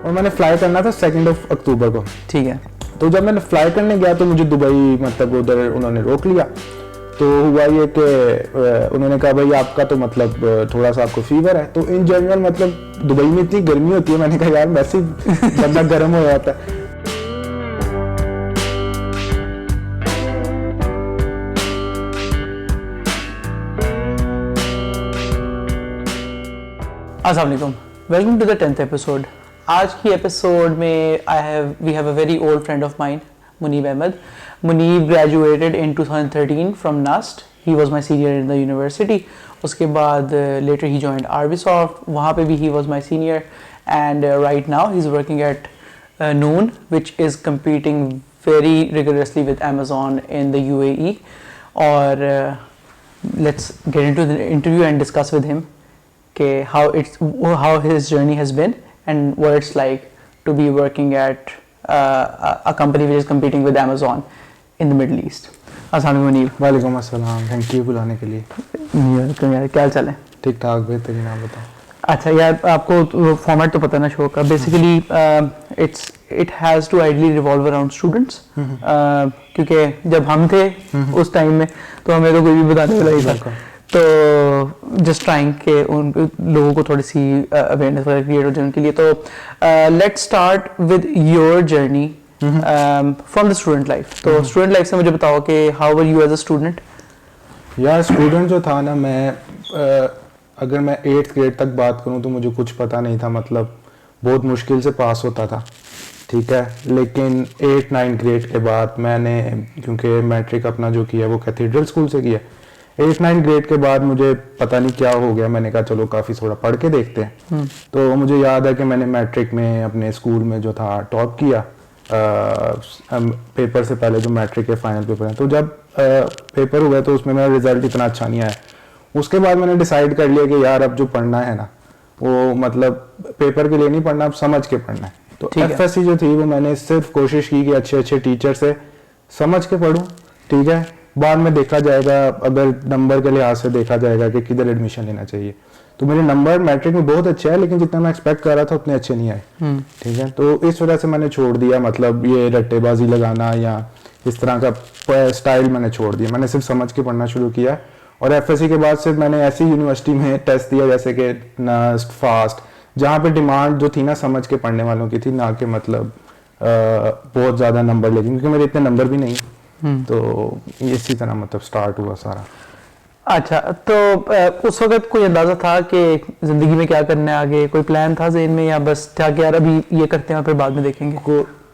और मैंने फ्लाई करना था 2 अक्टूबर को। ठीक है। तो जब मैंने फ्लाई करने गया तो मुझे दुबई मतलब उधर उन्होंने रोक लिया। तो हुआ ये कि उन्होंने कहा भाई आपका तो मतलब थोड़ा सा आपको फीवर है। तो इन जनरल मतलब दुबई में इतनी गर्मी होती है, मैंने कहा यार वैसे ही बंदा गर्म हो जाता है। अस्सलाम वालेकुम, welcome to the 10th episode. आज की एपिसोड में we have a very old friend of mine, Munib Ahmed. Munib graduated in 2013 from NUST. He was my senior in the university. उसके बाद लेटर ही जॉइंड आरबीसॉफ्ट, वहाँ पे भी he was my senior and right now he is working at Noon which is competing very rigorously with Amazon in the UAE. और let's get into the interview and discuss with him how his journey has been and what it's like to be working at a company which is competing with Amazon in the Middle East. अस्सलाम वालेकुम मुनीब। वालेकुम अस्सलाम, thank you बुलाने के लिए। यार क्या चल है? ठीक ठाक, बेहतरीन, आप बताओ। अच्छा यार, आपको फॉर्मेट तो पता ना शो का। Basically it has to ideally revolve around students, क्योंकि जब हम थे उस टाइम में तो हमें तो कोई भी बताने वाला नहीं था। तो जस्ट ट्राइंग के उन लोगों को थोड़ी सी अवेयरनेस वगैरह क्रिएट हो जाए उनके लिए। तो let's start with your journey from the student life. तो स्टूडेंट लाइफ से मुझे बताओ कि how were you as a student? यार स्टूडेंट जो था ना, मैं अगर मैं 8th ग्रेड तक बात करूं तो मुझे कुछ पता नहीं था, मतलब बहुत मुश्किल से पास होता था, ठीक है। लेकिन 8-9 ग्रेड के बाद मैंने, क्योंकि मैट्रिक अपना जो किया वो कैथीड्रल स्कूल से किया, 8-9 ग्रेड के बाद मुझे पता नहीं क्या हो गया, मैंने कहा चलो काफ़ी थोड़ा पढ़ के देखते हैं। तो मुझे याद है कि मैंने मैट्रिक में अपने स्कूल में जो था टॉप किया पेपर से पहले, जो मैट्रिक के फाइनल पेपर हैं। तो जब पेपर हुए तो उसमें मेरा रिजल्ट इतना अच्छा नहीं आया। उसके बाद मैंने डिसाइड कर लिया कि यार अब जो पढ़ना है ना, वो मतलब पेपर के लिए नहीं पढ़ना, अब समझ के पढ़ना है। तो एफएससी जो थी वो मैंने सिर्फ कोशिश की कि अच्छे अच्छे टीचर से समझ के पढूं, ठीक है। बाद में देखा जाएगा, अगर नंबर के लिहाज से देखा जाएगा कि किधर एडमिशन लेना चाहिए। तो मेरे नंबर मैट्रिक में बहुत अच्छे हैं, लेकिन जितना मैं एक्सपेक्ट कर रहा था उतने अच्छे नहीं आए, ठीक है। तो इस वजह से मैंने छोड़ दिया, मतलब ये रट्टेबाजी लगाना या इस तरह का स्टाइल मैंने छोड़ दिया। मैंने सिर्फ समझ के पढ़ना शुरू किया। और एफएससी के बाद सिर्फ मैंने ऐसी यूनिवर्सिटी में टेस्ट दिया जैसे कि नस्ट, फास्ट, जहाँ पे डिमांड जो थी ना समझ के पढ़ने वालों की थी, ना कि मतलब बहुत ज़्यादा नंबर लेकिन, क्योंकि मेरे इतने नंबर भी नहीं। तो इसी तरह मतलब स्टार्ट हुआ सारा। अच्छा, तो उस वक्त कोई अंदाजा था कि जिंदगी में क्या करना है आगे? कोई प्लान था ज़हन में, या बस था कि यार अभी ये करते हैं और फिर बाद में देखेंगे?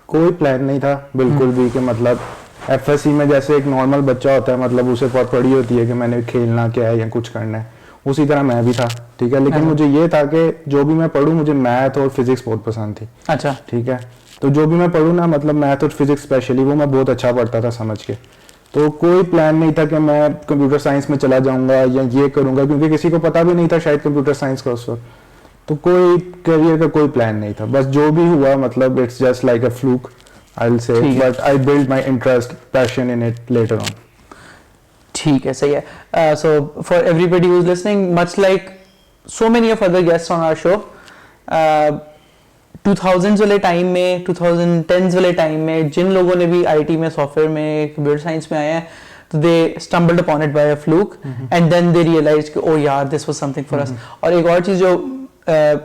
कोई प्लान नहीं था बिल्कुल भी, कि मतलब एफएससी में जैसे एक नॉर्मल बच्चा होता है, मतलब उसे बहुत पड़ी होती है कि मैंने खेलना क्या है या कुछ करना है, उसी तरह मैं भी था, ठीक है। लेकिन मुझे ये था कि जो भी मैं पढ़ूं, मुझे मैथ और फिजिक्स बहुत पसंद थी। अच्छा, ठीक है। तो जो भी मैं पढ़ूं ना, मतलब मैथ और फिजिक्स स्पेशली, वो मैं बहुत अच्छा पढ़ता था समझ के। तो कोई प्लान नहीं था कि मैं कंप्यूटर साइंस में चला जाऊंगा या ये करूंगा, क्योंकि किसी को पता भी नहीं था शायद कंप्यूटर साइंस का उस वक्त। तो कोई करियर का कोई प्लान नहीं था, बस जो भी हुआ मतलब it's just like a fluke, I will say, but I build my interest, passion in it later on. ठीक है, सही है। So for everybody who is listening, much like so many of other guests on our show, 2000s वाले time में, 2010s वाले time में जिन लोगों ने भी आईटी में, सॉफ्टवेयर में, कंप्यूटर साइंस में आए हैं, तो they stumbled upon it by a fluke and then they realised कि ओ यार this was something for us. और एक और चीज जो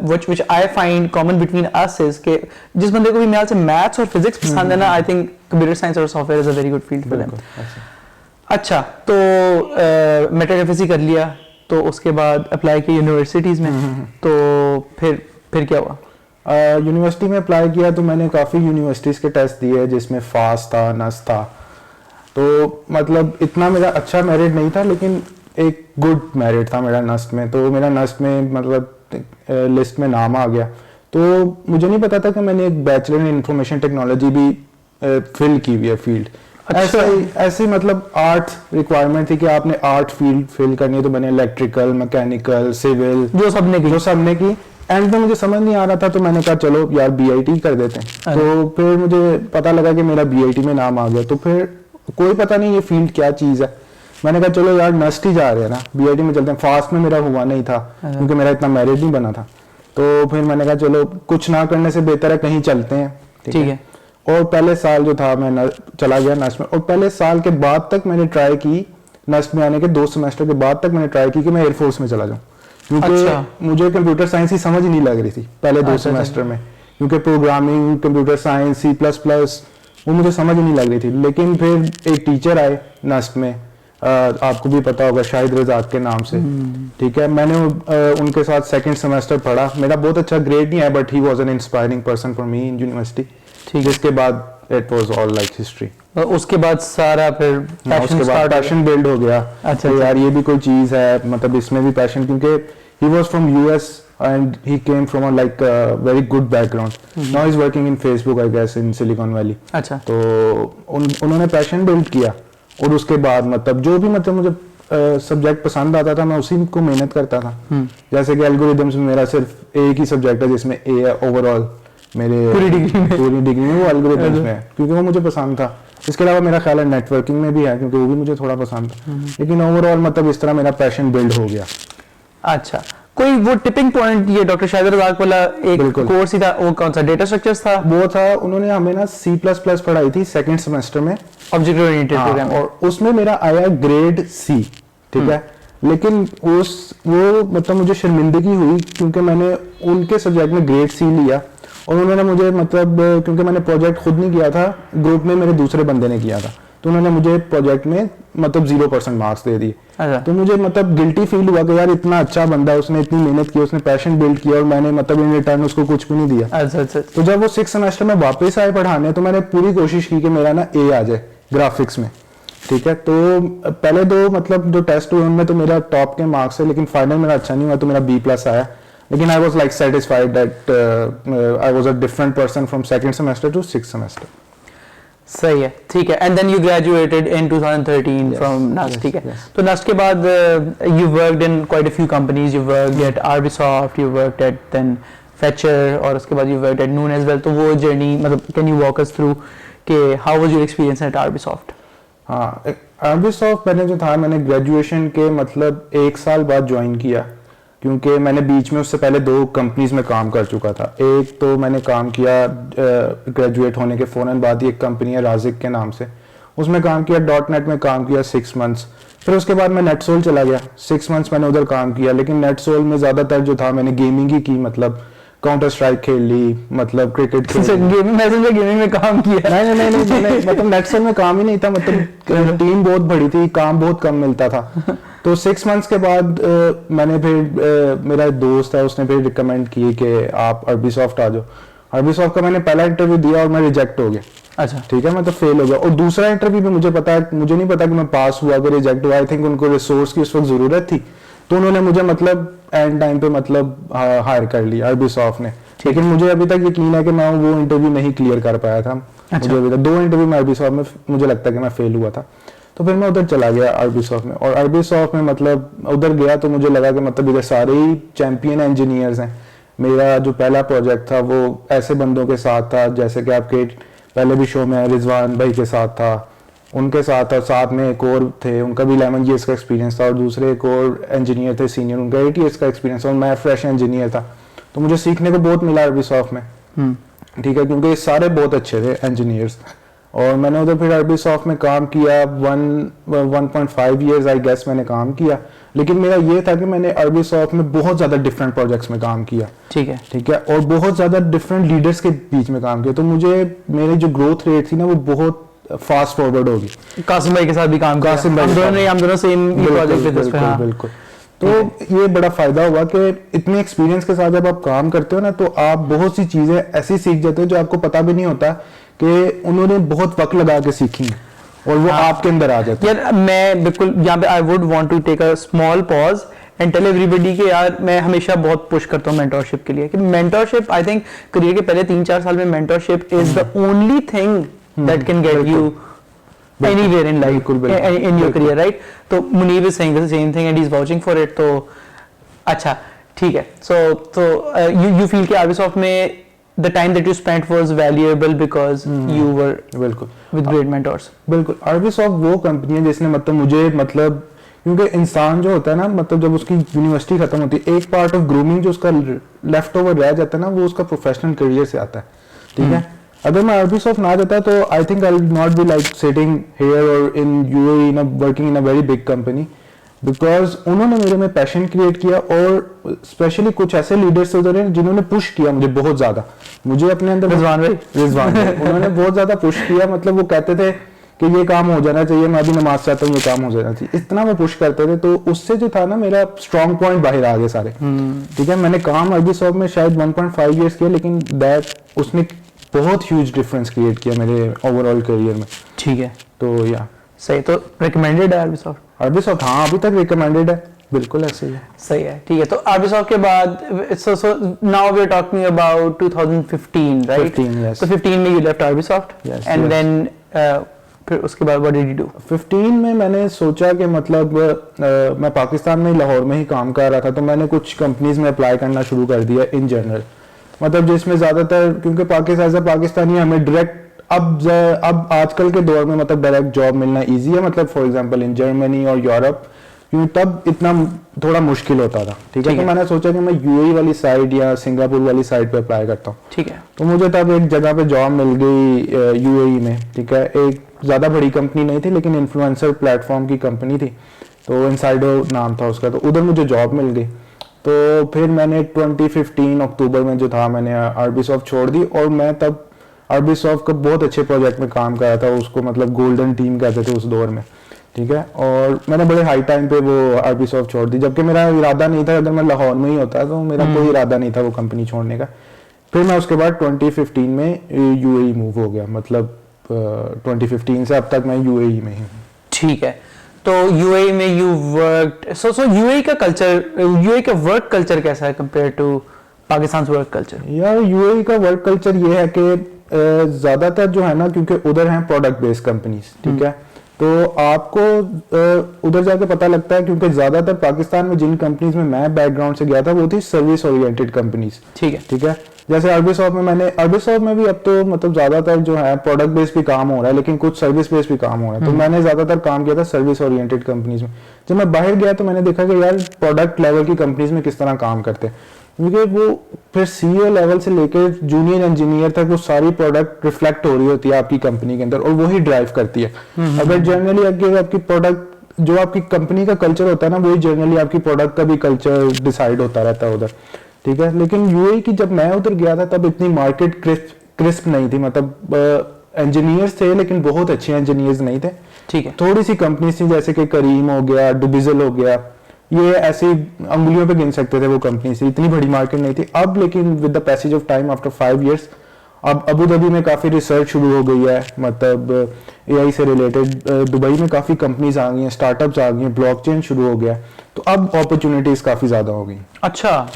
which I find common between us is कि जिस बंदे को भी मेरे से मैथ्स और फिजिक्स पसंद है ना, आई थिंक कंप्यूटर साइंस और software is a very good field for them. अच्छा, तो मैट्रिक एफएससी कर लिया, तो उसके बाद अप्लाई किया यूनिवर्सिटीज़ में। तो फिर क्या हुआ? यूनिवर्सिटी में अप्लाई किया तो मैंने काफ़ी यूनिवर्सिटीज़ के टेस्ट दिए, जिसमें फास्ट था, नस था। तो मतलब इतना मेरा अच्छा मेरिट नहीं था, लेकिन एक गुड मेरिट था मेरा नस्ट में। तो मेरा नस्ट में मतलब लिस्ट में नाम आ गया। तो मुझे नहीं पता था कि मैंने एक बैचलर इन इंफॉर्मेशन टेक्नोलॉजी भी फिल की हुई है फील्ड। अच्छा, ऐसे मतलब आर्ट रिक्वायरमेंट थी कि आपने आर्ट फील्ड फिल करनी है, तो मैंने इलेक्ट्रिकल, मैकेनिकल, सिविल, जो सबने की। एंड में मुझे समझ नहीं आ रहा था, तो मैंने कहा चलो यार बीआईटी कर देते हैं। तो फिर मुझे पता लगा कि मेरा बीआईटी में नाम आ गया। तो फिर कोई पता नहीं ये फील्ड क्या चीज़ है, मैंने कहा चलो यार नस्ट ही जा रहे हैं ना, बीआईटी में चलते हैं। फास्ट में मेरा हुआ नहीं था क्योंकि मेरा इतना मेरिट नहीं बना था। तो फिर मैंने कहा चलो कुछ ना करने से बेहतर है कहीं चलते हैं, ठीक है। और पहले साल जो था मैं चला गया नस्ट में, और पहले साल के बाद तक मैंने ट्राई की, नस्ट में आने के 2 सेमेस्टर के बाद तक मैंने ट्राई की कि मैं एयरफोर्स में चला जाऊँ, क्योंकि अच्छा। मुझे कंप्यूटर साइंस ही समझ नहीं लग रही थी पहले 2 अच्छा, सेमेस्टर में, क्योंकि प्रोग्रामिंग, कंप्यूटर साइंस, C++ वो मुझे समझ नहीं लग रही थी। लेकिन फिर एक टीचर आए नस्ट में, आपको भी पता होगा, शाहिद रजाक के नाम से, ठीक है। मैंने उनके साथ सेकंड सेमेस्टर पढ़ा, मेरा बहुत अच्छा ग्रेड नहीं आया, but he was an inspiring person for me in university. ठीक है। जिसके बाद it was all like history. उसके बाद सारा फिर उसके बाद पैशन बिल्ड हो गया। अच्छा, तो यार ये भी कोई चीज है, मतलब इसमें भी पैशन, क्योंकि he was from US and he came from a like very good background. Now he is working in Facebook I guess in Silicon Valley. अच्छा। तो उन्होंने पैशन बिल्ड किया, और उसके बाद मतलब जो भी मतलब मुझे सब्जेक्ट पसंद आता था मैं उसी को मेहनत करता था। जैसे कि एल्गोरिथम्स में मेरा सिर्फ एक ही सब्जेक्ट है जिसमें ए है ओवरऑल मेरे पूरी डिग्री में वो एल्गोरिथम्स में है, क्योंकि वो मुझे पसंद था। इसके अलावा मेरा ख्याल है नेटवर्किंग में भी है, क्योंकि वो भी मुझे थोड़ा पसंद था। लेकिन ओवरऑल मतलब इस तरह मेरा पैशन बिल्ड हो गया। अच्छा, कोई वो टिपिंग पॉइंट, ये डॉक्टर शाहिद रजाक वाला एक कोर्स ही था, वो कौन सा, डेटा स्ट्रक्चर्स था? वो था, उन्होंने हमें ना C++ पढ़ाई थी सेकंड सेमेस्टर में, ऑब्जेक्ट ओरिएंटेड प्रोग्राम, और उसमें मेरा आया ग्रेड C, ठीक है। लेकिन वो मतलब मुझे शर्मिंदगी हुई, क्योंकि मैंने उनके सब्जेक्ट में ग्रेड C लिया, और उन्होंने मुझे मतलब, क्योंकि मैंने प्रोजेक्ट खुद नहीं किया था, ग्रुप में मेरे दूसरे बंदे ने किया था, तो उन्होंने मुझे प्रोजेक्ट में मतलब 0% मार्क्स दे दिए। अच्छा। तो मुझे मतलब गिल्टी फील हुआ कि यार इतना अच्छा बंदा, उसने इतनी मेहनत की, उसने पैशन बिल्ड किया, और मैंने मतलब इन रिटर्न उसको कुछ भी नहीं दिया। अच्छा अच्छा। तो जब वो 6 सेमेस्टर में वापस आए पढ़ाने, तो मैंने पूरी कोशिश की कि मेरा ना A आ जाए ग्राफिक्स में, ठीक है। तो पहले 2 मतलब जो टेस्ट हुए उनमें तो मेरा टॉप के मार्क्स है, लेकिन फाइनल मेरा अच्छा नहीं हुआ, तो मेरा B+ आया। लेकिन I was like satisfied that I was a different person from second semester to 6th semester. सही है, ठीक है। And then you graduated in 2013 from NUST, ठीक है। तो नस्ट के बाद you worked in quite a few companies, you worked at Arbisoft, you worked at then Fetchr, और उसके बाद you worked at Noon as well. तो वो जर्नी मतलब can you walk us through कि how was your experience at Arbisoft? हाँ, आरबीसॉफ्ट मैंने जो था, मैंने ग्रेजुएशन के मतलब 1 साल बाद ज्वाइन किया, क्योंकि मैंने बीच में उससे पहले 2 कंपनीज में काम कर चुका था। एक तो मैंने काम किया ग्रेजुएट होने के फौरन बाद ही, एक कंपनी है राजिक के नाम से, उसमें काम किया, .NET में काम किया 6 मंथ्स। फिर उसके बाद मैं नेटसोल चला गया, 6 मंथ्स मैंने उधर काम किया। लेकिन नेटसोल में ज़्यादातर जो था मैंने गेमिंग ही की, मतलब काउंटर स्ट्राइक खेल ली, मतलब क्रिकेट खेल ली। गेमिंग में काम किया? नहीं नहीं नहीं, मैंने मतलब नेटसोल में काम ही नहीं था, मतलब टीम बहुत बड़ी थी, काम बहुत कम मिलता था। तो 6 मंथ्स के बाद मैंने फिर मेरा एक दोस्त है, उसने फिर रिकमेंड की कि आप आरबीसॉफ्ट आ जाओ। आरबीसॉफ्ट का मैंने पहला इंटरव्यू दिया और मैं रिजेक्ट हो गया। अच्छा, ठीक है, मैं तो फेल हो गया। और दूसरा इंटरव्यू भी मुझे पता है, मुझे नहीं पता कि मैं पास हुआ कि रिजेक्ट हुआ। आई थिंक उनको रिसोर्स की उस वक्त जरूरत थी, तो उन्होंने मुझे मतलब एंड टाइम पे मतलब हायर कर लिया आरबीसॉफ्ट ने। लेकिन मुझे अभी तक यकीन है कि मैं वो इंटरव्यू नहीं क्लियर कर पाया था। अच्छा। मुझे अभी तक 2 इंटरव्यू में आरबीसॉफ्ट में मुझे लगता है कि मैं फेल हुआ था। तो फिर मैं उधर चला गया आरबीसॉफ्ट में, और आरबीसॉफ्ट में मतलब उधर गया तो मुझे लगा कि मतलब इधर सारे ही चैंपियन इंजीनियर्स हैं। मेरा जो पहला प्रोजेक्ट था वो ऐसे बंदों के साथ था, जैसे कि आपके पहले भी शो में रिजवान भाई के साथ था, उनके साथ, और साथ में एक और थे, उनका भी 11 ईयर्स का एक्सपीरियंस था, और दूसरे एक और इंजीनियर थे सीनियर, उनका 8 ईयर्स का एक्सपीरियंस था, और मैं फ्रेश इंजीनियर था। तो मुझे सीखने को बहुत मिला आरबीसॉफ्ट में, ठीक है, क्योंकि ये सारे बहुत अच्छे थे इंजीनियर्स। और मैंने उधर फिर आरबीसॉफ्ट में काम किया 1.5 ईयर्स आई गेस मैंने काम किया। लेकिन मेरा ये था कि मैंने आरबीसॉफ्ट में बहुत ज़्यादा डिफरेंट प्रोजेक्ट्स में काम किया, ठीक है, और बहुत ज़्यादा डिफरेंट लीडर्स के बीच में काम किया। तो मुझे मेरी जो ग्रोथ रेट थी ना वो बहुत फास्ट फॉरवर्ड होगी। कासिम भाई के साथ भी काम किया, कासिम भाई हम दोनों सेम प्रोजेक्ट पे थे। हाँ, बिल्कुल। तो ये बड़ा फायदा हुआ कि इतने एक्सपीरियंस के साथ जब आप काम करते हो ना, तो आप बहुत सी चीजें ऐसी सीख जाते हो जो आपको पता भी नहीं होता कि उन्होंने बहुत वक्त लगा के सीखी हैं, और वो आपके अंदर आ जाती है। यार मैं बिल्कुल यहाँ पे I would want to take a small pause and tell everybody कि यार मैं हमेशा बहुत पुश करता हूँ मेंटरशिप के लिए, कि मेंटरशिप आई थिंक करियर के पहले 3-4 साल में mentorship is the only thing that can get you anywhere in life, in your career, right? तो Munib is saying the same thing and he's vouching for it. तो अच्छा, ठीक है। So you feel कि आरबीसॉफ्ट में the time that you spent was valuable because you were बिल्कुल with great mentors. बिल्कुल। आरबीसॉफ्ट वो कंपनी है जिसने मतलब मुझे मतलब क्योंकि इंसान जो होता है ना, मतलब जब उसकी यूनिवर्सिटी खत्म होती है, एक पार्ट ऑफ ग्रूमिंग जो उसका लेफ्ट ओवर रह जाता है ना, वो उसका प्रोफेशनल करियर से आता है, ठीक है। अगर मैं आरबीसॉफ्ट ना जाता तो I think I will not be like sitting here और in UAE in working in a very big company, because उन्होंने मेरे में पैशन क्रिएट किया, और स्पेशली कुछ ऐसे लीडर्स उधर हैं जिन्होंने पुश किया मुझे बहुत ज्यादा, मुझे अपने अंदर रिजवान भाई उन्होंने बहुत ज्यादा पुश किया। मतलब वो कहते थे कि ये काम हो जाना चाहिए, मैं अभी नमाज चाहता हूँ, ये काम हो जाना चाहिए, इतना वो पुश करते थे। तो उससे जो था ना, मेरा स्ट्रॉन्ग पॉइंट बाहर आ गए सारे, ठीक है। मैंने काम आरबीसॉफ्ट में शायद 1.5 इयर्स किया, लेकिन दैट उसने बहुत ह्यूज डिफरेंस क्रिएट किया मेरे ओवरऑल करियर में, ठीक है। तो या सही, तो रिकमेंडेड है आरबीसॉफ्ट, हाँ अभी तक रिकमेंडेड है, बिल्कुल ऐसे ही है। सही है, ठीक है। तो आरबीसॉफ्ट के बाद so now we are talking about 2015, right? 15, yes. तो 15 में you left Arbisoft, Yes, and yes. Then फिर उसके बाद व्हाट डिड यू डू? 15 में मैंने सोचा कि मतलब मैं पाकिस्तान में लाहौर में ही काम कर रहा था, तो मैंने कुछ कंपनीज में अप्लाई करना शुरू कर दिया इन जनरल, मतलब जिसमें ज़्यादातर, क्योंकि पाकिस्तानी हमें डायरेक्ट अब आजकल के दौर में मतलब डायरेक्ट जॉब मिलना इजी है, मतलब फॉर एग्जांपल इन जर्मनी और यूरोप, क्योंकि तब इतना थोड़ा मुश्किल होता था, ठीक है। तो मैंने सोचा कि मैं यूएई वाली साइड या सिंगापुर वाली साइड पे अप्लाई करता हूँ, ठीक है। तो मुझे तब एक जगह पे जॉब मिल गई यूएई में, ठीक है। एक ज़्यादा बड़ी कंपनी नहीं थी, लेकिन इन्फ्लुएंसर प्लेटफॉर्म की कंपनी थी, तो इनसाइडो नाम था उसका, तो उधर मुझे जॉब मिल गई। तो फिर मैंने 2015 अक्टूबर में जो था, मैंने आरबीसॉफ्ट छोड़ दी, और मैं तब आरबीसॉफ्ट का बहुत अच्छे प्रोजेक्ट में काम कर रहा था, उसको मतलब गोल्डन टीम कहते थे उस दौर में, ठीक है। और मैंने बड़े हाई टाइम पे वो आरबीसॉफ्ट छोड़ दी, जबकि मेरा इरादा नहीं था, अगर मैं लाहौर में ही होता तो मेरा कोई इरादा नहीं था वो कंपनी छोड़ने का। फिर मैं उसके बाद 2015 में यूएई मूव हो गया, मतलब 2015 से अब तक मैं यूएई में ही हूँ। ठीक है। तो यूएई में यू वर्कड, सो यूएई का कल्चर, यूएई का वर्क कल्चर कैसा है compare to Pakistan work culture? यार यूएई का वर्क कल्चर ये है कि ज्यादातर जो है ना, क्योंकि उधर हैं प्रोडक्ट बेस्ड कंपनीज, ठीक है, तो आपको उधर जाके पता लगता है, क्योंकि ज्यादातर पाकिस्तान में जिन कंपनीज में मैं बैकग्राउंड से गया था वो थी सर्विस ओरिएंटेड कंपनीज, ठीक है। जैसे आरबीसॉफ्ट में भी अब तो मतलब ज्यादातर जो है प्रोडक्ट बेस्ड भी काम हो रहा है, लेकिन कुछ सर्विस बेस्ड भी काम हो रहा है। तो मैंने ज्यादातर काम किया था सर्विस ओरिएंटेड कंपनीज में। जब मैं बाहर गया तो मैंने देखा कि यार प्रोडक्ट लेवल की कंपनीज में किस तरह काम करते हैं, क्योंकि वो फिर सीईओ लेवल से लेकर जूनियर इंजीनियर तक वो सारी प्रोडक्ट रिफ्लेक्ट हो रही होती है आपकी कंपनी के अंदर, और वही ड्राइव करती है। अगर जनरली अगर आपकी प्रोडक्ट, जो आपकी कंपनी का कल्चर होता है ना, वही जनरली आपकी प्रोडक्ट का भी कल्चर डिसाइड होता रहता है उधर, ठीक है। लेकिन यूएई की जब मैं उधर गया था तब इतनी मार्केट क्रिस्प नहीं थी, मतलब इंजीनियर्स थे लेकिन बहुत अच्छे इंजीनियर्स नहीं थे, ठीक है। थोड़ी सी कंपनीज थी, जैसे कि करीम हो गया, डुबिजल हो गया, ये ऐसी अंगुलियों पे गिन सकते थे वो कंपनी से, इतनी बड़ी मार्केट नहीं थी। अब लेकिन with the passage of time after 5 years अब अबू धाबी में काफ़ी रिसर्च शुरू हो गई है, मतलब एआई से रिलेटेड। दुबई में काफ़ी कंपनीज आ गई हैं, स्टार्टअप्स आ गई हैं, ब्लॉकचेन शुरू हो गया, तो अब अपॉर्चुनिटीज काफ़ी ज़्यादा हो गई। अच्छा,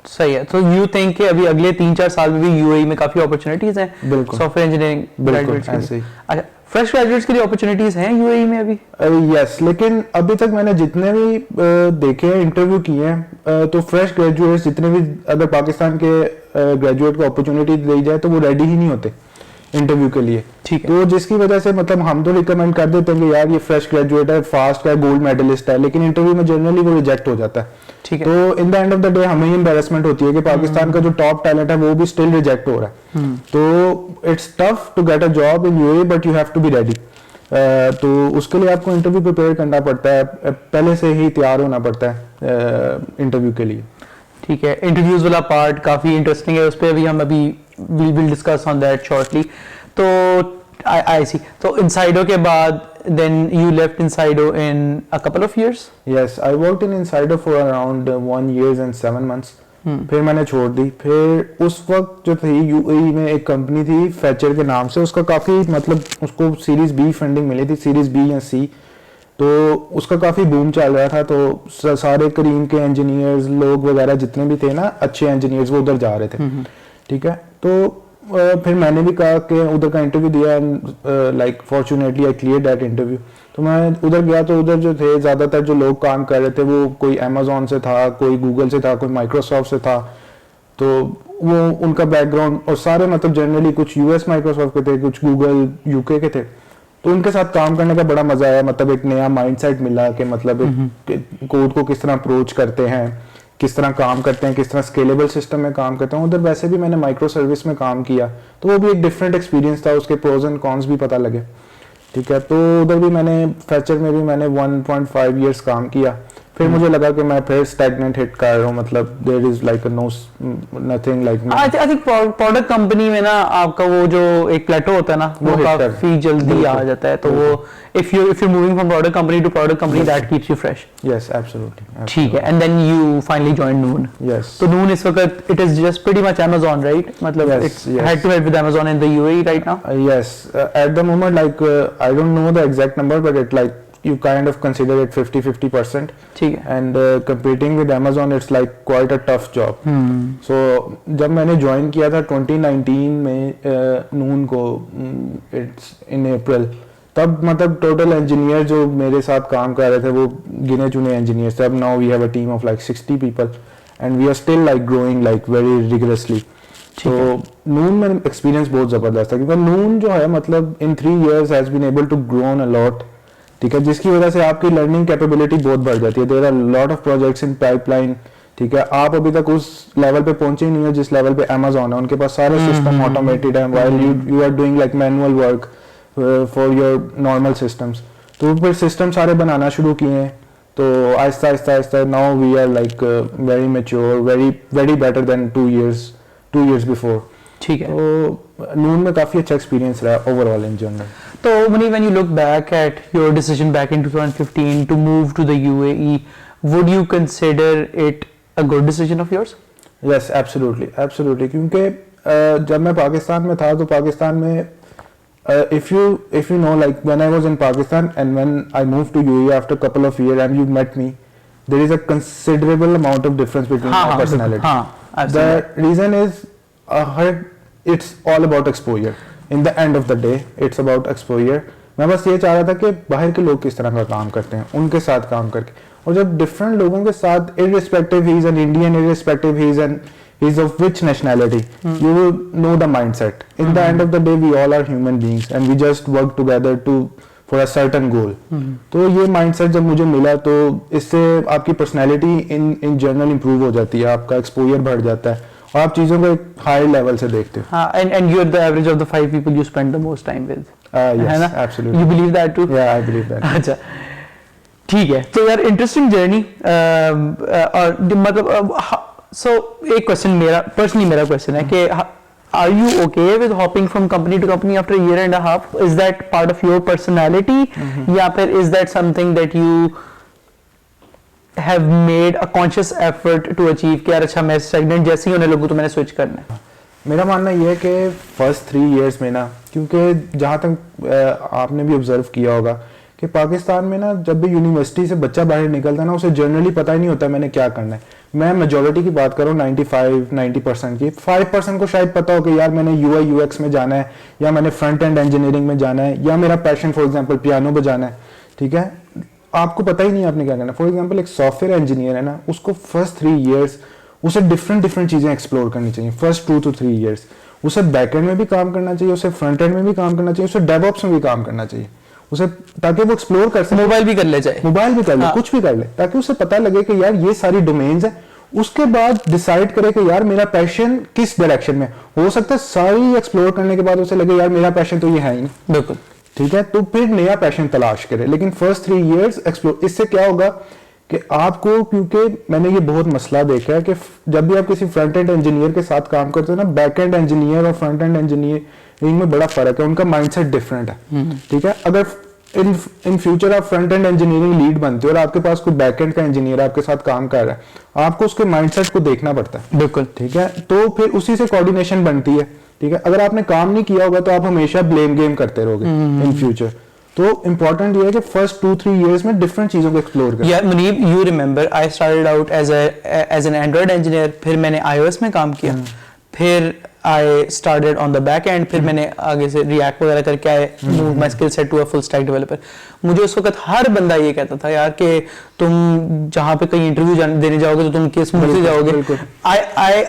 सही है। तो यू थिंक कि अभी अगले 3-4 साल में भी यूएई में काफ़ी अपॉर्चुनिटीज हैं सॉफ्टवेयर इंजीनियरिंग ग्रेजुएट्स के लिए? अच्छा, फ्रेश ग्रेजुएट्स के लिए अपॉर्चुनिटीज हैं यूएई में अभी? यस, लेकिन अभी तक मैंने जितने भी देखे हैं, इंटरव्यू किए हैं, तो फ्रेश ग्रेजुएट्स जितने भी, अगर पाकिस्तान के ग्रेजुएट को अपॉर्चुनिटी दी जाए तो वो रेडी ही नहीं होते इंटरव्यू के लिए, ठीक है। तो जिसकी वजह से मतलब हम तो रिकमेंड कर देते हैं कि यार ये फ्रेश ग्रेजुएट है, फास्ट है, गोल्ड मेडलिस्ट है, लेकिन इंटरव्यू में जनरली वो रिजेक्ट हो जाता है, ठीक है। तो इन the end of the day हमें ही एम्बैरेसमेंट होती है कि पाकिस्तान का जो टॉप टैलेंट है वो भी स्टिल रिजेक्ट हो रहा है। तो it's tough to get a job in UAE, but you have to be ready. तो उसके लिए आपको इंटरव्यू प्रिपेयर करना पड़ता है, पहले से ही तैयार होना पड़ता है इंटरव्यू के लिए। ठीक है, इंटरव्यूज वाला पार्ट काफी इंटरेस्टिंग है, उस पर भी हम अभी we will discuss on that shortly. तो आई सी, तो इनसाइडो के बाद then you left Insaido in a couple of years? Yes, I worked in Insaido for around 1 year and 7 months. फिर मैंने छोड़ दी। फिर उस वक्त जो थी यूएई में एक कंपनी थी फैचर के नाम से, उसका काफ़ी मतलब उसको सीरीज बी फंडिंग मिली थी, सीरीज बी या सी, तो उसका काफ़ी बूम चल रहा था। तो सारे करीम के इंजीनियर्स लोग वगैरह जितने भी थे ना, अच्छे इंजीनियर्स, वो उधर जा रहे थे, ठीक है। तो फिर मैंने भी कहा कि उधर का इंटरव्यू दिया, like fortunately I clear that interview. तो मैं उधर गया तो उधर जो थे ज़्यादातर जो लोग काम कर रहे थे वो कोई अमेज़ॉन से था, कोई गूगल से था, कोई माइक्रोसॉफ्ट से था, तो वो उनका बैकग्राउंड और सारे मतलब जनरली कुछ यूएस माइक्रोसॉफ्ट के थे, कुछ गूगल यूके के थे। तो उनके साथ काम करने का बड़ा मजा आया, मतलब एक नया माइंडसेट मिला कि मतलब कोड को किस तरह अप्रोच करते हैं, किस तरह काम करते हैं, किस तरह स्केलेबल सिस्टम में काम करते हैं। उधर वैसे भी मैंने माइक्रो सर्विस में काम किया, तो वो भी एक डिफरेंट एक्सपीरियंस था, उसके प्रोज एंड कॉन्स भी पता लगे। ठीक है, तो उधर भी मैंने फैचर में भी मैंने 1.5 इयर्स काम किया। फिर मुझे लगा कि मैं फिर स्टैग्नेंट हिट कर रहा हूँ, मतलब there is like nothing like I think product company में ना आपका वो जो एक प्लेटो होता है ना वो काफी जल्दी आ जाता है, तो वो if you're moving from product company to product company that keeps you fresh. Yes, absolutely. ठीक है, and then you finally joined Noon. Yes. तो Noon इस वक्त it is just pretty much Amazon, right? मतलब it's head to head with Amazon in the UAE right now. Yes, at the moment like I don't know the exact number, but it like you kind of consider it 50-50%. ठीक है. And competing with Amazon it's like quite a tough job. So जब मैंने join किया था 2019 में Noon को, it's in April, तब मतलब टोटल इंजीनियर जो मेरे साथ काम कर रहे थे वो गिने चुने इंजीनियर्स थे। अब now we have a team of like 60 people and we are still like growing like very rigorously. तो नून में एक्सपीरियंस बहुत ज़बरदस्त था, क्योंकि नून जो है मतलब in 3 years has been able to grown a lot. ठीक है, जिसकी वजह से आपकी लर्निंग कैपेबिलिटी बहुत बढ़ जाती है। There are lot of projects in pipeline. ठीक है, आप अभी तक उस लेवल पे पहुंचे ही नहीं हो जिस लेवल पे अमेजोन है। उनके पास सारे सिस्टम ऑटोमेटेड है, while you are doing like manual work for your normal systems. तो फिर सिस्टम सारे बनाना शुरू किए, तो आहिस्ता आहिस्ता आहिस्ता now we are like very mature, very better than 2 years before. ठीक है, तो नून में काफ़ी अच्छा एक्सपीरियंस रहा ओवरऑल इन जनरल। तो Muni, when you look back at your decision back in 2015 to move to the UAE, would you consider it a good decision of yours? Yes, absolutely, क्योंकि जब मैं पाकिस्तान में था तो पाकिस्तान में if you know like when I was in Pakistan and when I moved to UAE after a couple of years and you met me, there is a considerable amount of difference between our personality. The reason is it's all about exposure. In the end of the day, it's about exposure. मैं बस ये चाह रहा था कि बाहर के लोग किस तरह का काम करते हैं, उनके साथ काम करके, और जब डिफरेंट लोगों के साथ irrespective he is an Indian, irrespective he is of which nationality, you will know the mindset. In the end of the day, we all are human beings and we just work together for a certain goal. तो ये mindset जब मुझे मिला तो इससे आपकी personality in general improve हो जाती है, आपका exposure बढ़ जाता है और आप चीज़ों को एक हाई लेवल से देखते हो। And you're the average of the 5 people you spend the most time with. Yes, absolutely. You believe that too? Yeah, I believe that. अच्छा, ठीक है, तो यार इंटरेस्टिंग जर्नी। और मतलब सो एक क्वेश्चन मेरा क्वेश्चन है कि are you okay with hopping from company to company after a year and a half? Is that part of your personality? या फिर is that something that you have made a conscious effort to achieve कि यार अच्छा मैं stagnant जैसे ही होने लगूँ तो मैंने switch करना है? मेरा मानना ये है कि फर्स्ट 3 years में ना, क्योंकि जहाँ तक आपने भी ऑब्जर्व किया होगा कि पाकिस्तान में ना जब भी यूनिवर्सिटी से बच्चा बाहर निकलता है ना उसे जनरली पता ही नहीं होता मैंने क्या करना है। मैं मेजॉरिटी की बात करूँ 95-90% की, 5% को शायद पता हो कि यार मैंने UI UX में जाना है, या मैंने फ्रंट एंड इंजीनियरिंग में जाना है, या मेरा पैशन फॉर एग्जांपल पियानो बजाना है। ठीक है, आपको पता ही नहीं आपने क्या करना है। फॉर एग्जांपल एक सॉफ्टवेयर इंजीनियर है ना, उसको फर्स्ट 3 years उसे डिफरेंट चीज़ें एक्सप्लोर करनी चाहिए। फर्स्ट 2 to 3 years उसे बैकएंड में भी काम करना चाहिए, उसे फ्रंट एंड में भी काम करना चाहिए, उसे डेवऑप्स में भी काम करना चाहिए, उसे ताकि वो एक्सप्लोर कर सके, मोबाइल भी कर ले जाए, मोबाइल भी कर ले, कुछ भी कर ले, ताकि उसे पता लगे कि यार ये सारी डोमेन्स है। उसके बाद डिसाइड करे कि यार मेरा पैशन किस डायरेक्शन में। हो सकता है सारी एक्सप्लोर करने के बाद उसे लगे यार मेरा पैशन तो ये है ही नहीं। बिल्कुल ठीक है, तो फिर नया पैशन तलाश करे। लेकिन फर्स्ट 3 years एक्सप्लोर, इससे क्या होगा कि आपको, क्योंकि मैंने ये बहुत मसला देखा है कि जब भी आप किसी फ्रंट एंड इंजीनियर के साथ काम करते हो ना, बैक एंड इंजीनियर और फ्रंट एंड इंजीनियरिंग में बड़ा फर्क है, उनका माइंडसेट डिफरेंट है। ठीक है, अगर इन फ्यूचर आप फ्रंट एंड इंजीनियरिंग लीड बनते हो और आपके पास कोई बैक एंड का इंजीनियर आपके साथ काम कर रहा है, आपको उसके माइंडसेट को देखना पड़ता है। बिल्कुल, ठीक है, तो फिर उसी से कोऑर्डिनेशन बनती है। ठीक है, अगर आपने काम नहीं किया होगा तो आप हमेशा ब्लेम गेम करते रहोगे इन फ्यूचर। तो इम्पोर्टेंट ये है कि फर्स्ट 2-3 years में डिफरेंट चीजों को एक्सप्लोर करें। यार Munib, you remember I started out as an Android engineer, फिर मैंने iOS में काम किया, फिर I started on the back end, फिर मैंने आगे से React वगैरह करके आए, move my skill set to a full stack developer. मुझे उस वक्त हर बंदा ये कहता था यार कि तुम जहाँ पे कहीं इंटरव्यू देने जाओगे तो तुम किस मुंह से जाओगे.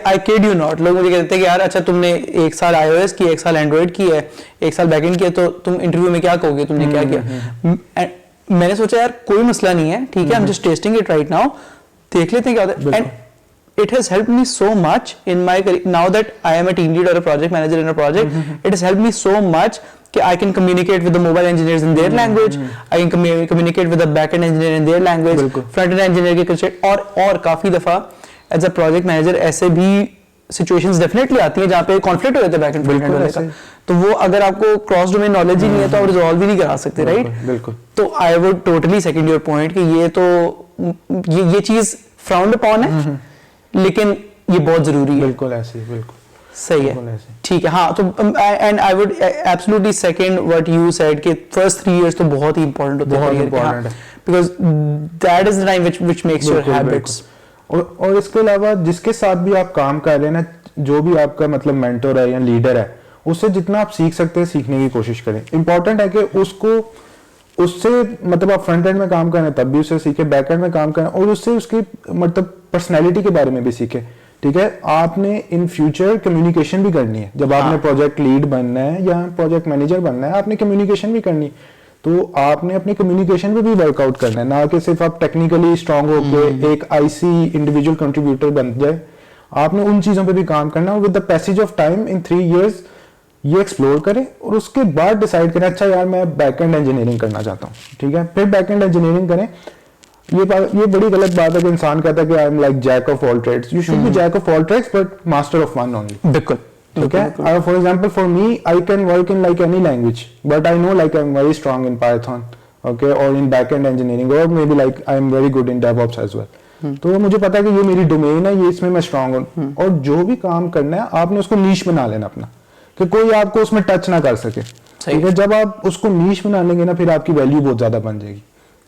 I kid you not, लोग मुझे कहते थे कि यार अच्छा तुमने 1 साल iOS की, 1 साल Android की है, 1 साल बैकएंड किया, तो तुम इंटरव्यू में क्या कहोगे, तुमने क्या किया. मैंने सोचा यार कोई मसला नहीं है, ठीक है, I'm just testing it right now, देख लेते हैं क्या होता है. It has helped me so much in my career. Now that I am a team lead or a project manager in a project, it has helped me so much that I can communicate with the mobile engineers in their language. I can communicate with the backend engineer in their language. Front-end engineer के concept और काफी दफा as a project manager ऐसे भी situations definitely आती हैं जहाँ पे conflict हो जाता है backend front-end वाले का. तो वो अगर आपको cross domain knowledge ही नहीं है तो आप resolve भी नहीं करा सकते, right? बिल्कुल. तो I would totally second your point कि ये तो ये चीज frowned upon है. लेकिन ये बहुत जरूरी है. बिल्कुल ऐसे, बिल्कुल सही है, ठीक है. हाँ, तो and I would absolutely second what you said कि फर्स्ट 3 इयर्स तो बहुत ही इंपॉर्टेंट होते हैं, because that is the time which makes your habits. और इसके अलावा जिसके साथ भी आप काम कर रहे हैं ना, जो भी आपका मतलब मेंटर है या लीडर है, उससे जितना आप सीख सकते हैं सीखने की कोशिश करें. इंपॉर्टेंट है कि उससे मतलब आप फ्रंट एंड में काम करें तब भी उससे सीखे, बैक एंड में काम करें और उससे उसकी मतलब पर्सनैलिटी के बारे में भी सीखे. ठीक है, आपने इन फ्यूचर कम्युनिकेशन भी करनी है. जब आपने प्रोजेक्ट लीड बनना है या प्रोजेक्ट मैनेजर बनना है, आपने कम्युनिकेशन भी करनी है. तो आपने अपनी कम्युनिकेशन पे भी वर्कआउट करना है, ना कि सिर्फ आप टेक्निकली स्ट्रांग होकर एक आईसी इंडिविजुअल कंट्रीब्यूटर बन जाए. आपने उन चीजों पे भी काम करना है. With the passage of time in 3 years ये एक्सप्लोर करें और उसके बाद डिसाइड करें अच्छा यार मैं बैकएंड इंजीनियरिंग करना चाहता हूँ. ठीक है, फिर बैकएंड इंजीनियरिंग करें. ये बड़ी गलत बात है कि इंसान कहता है कि I am like jack of all trades. You should be jack of all trades but master of one only. बिल्कुल. ठीक है, for example for me I can work in like any language but I know like I am very strong in Python, okay, और in backend engineering, और maybe like I am very good in DevOps as well. तो मुझे पता है कि ये मेरी domain है, ये इसमें मैं स्ट्रांग हूँ. और जो भी काम करना है आपने उसको नीश बना लेना अपना, कि कोई आपको उसमें टच ना कर सके. ठीक है, जब आप उसको नीश बना लेंगे ना फिर आपकी वैल्यू बहुत ज्यादा बन जाएगी.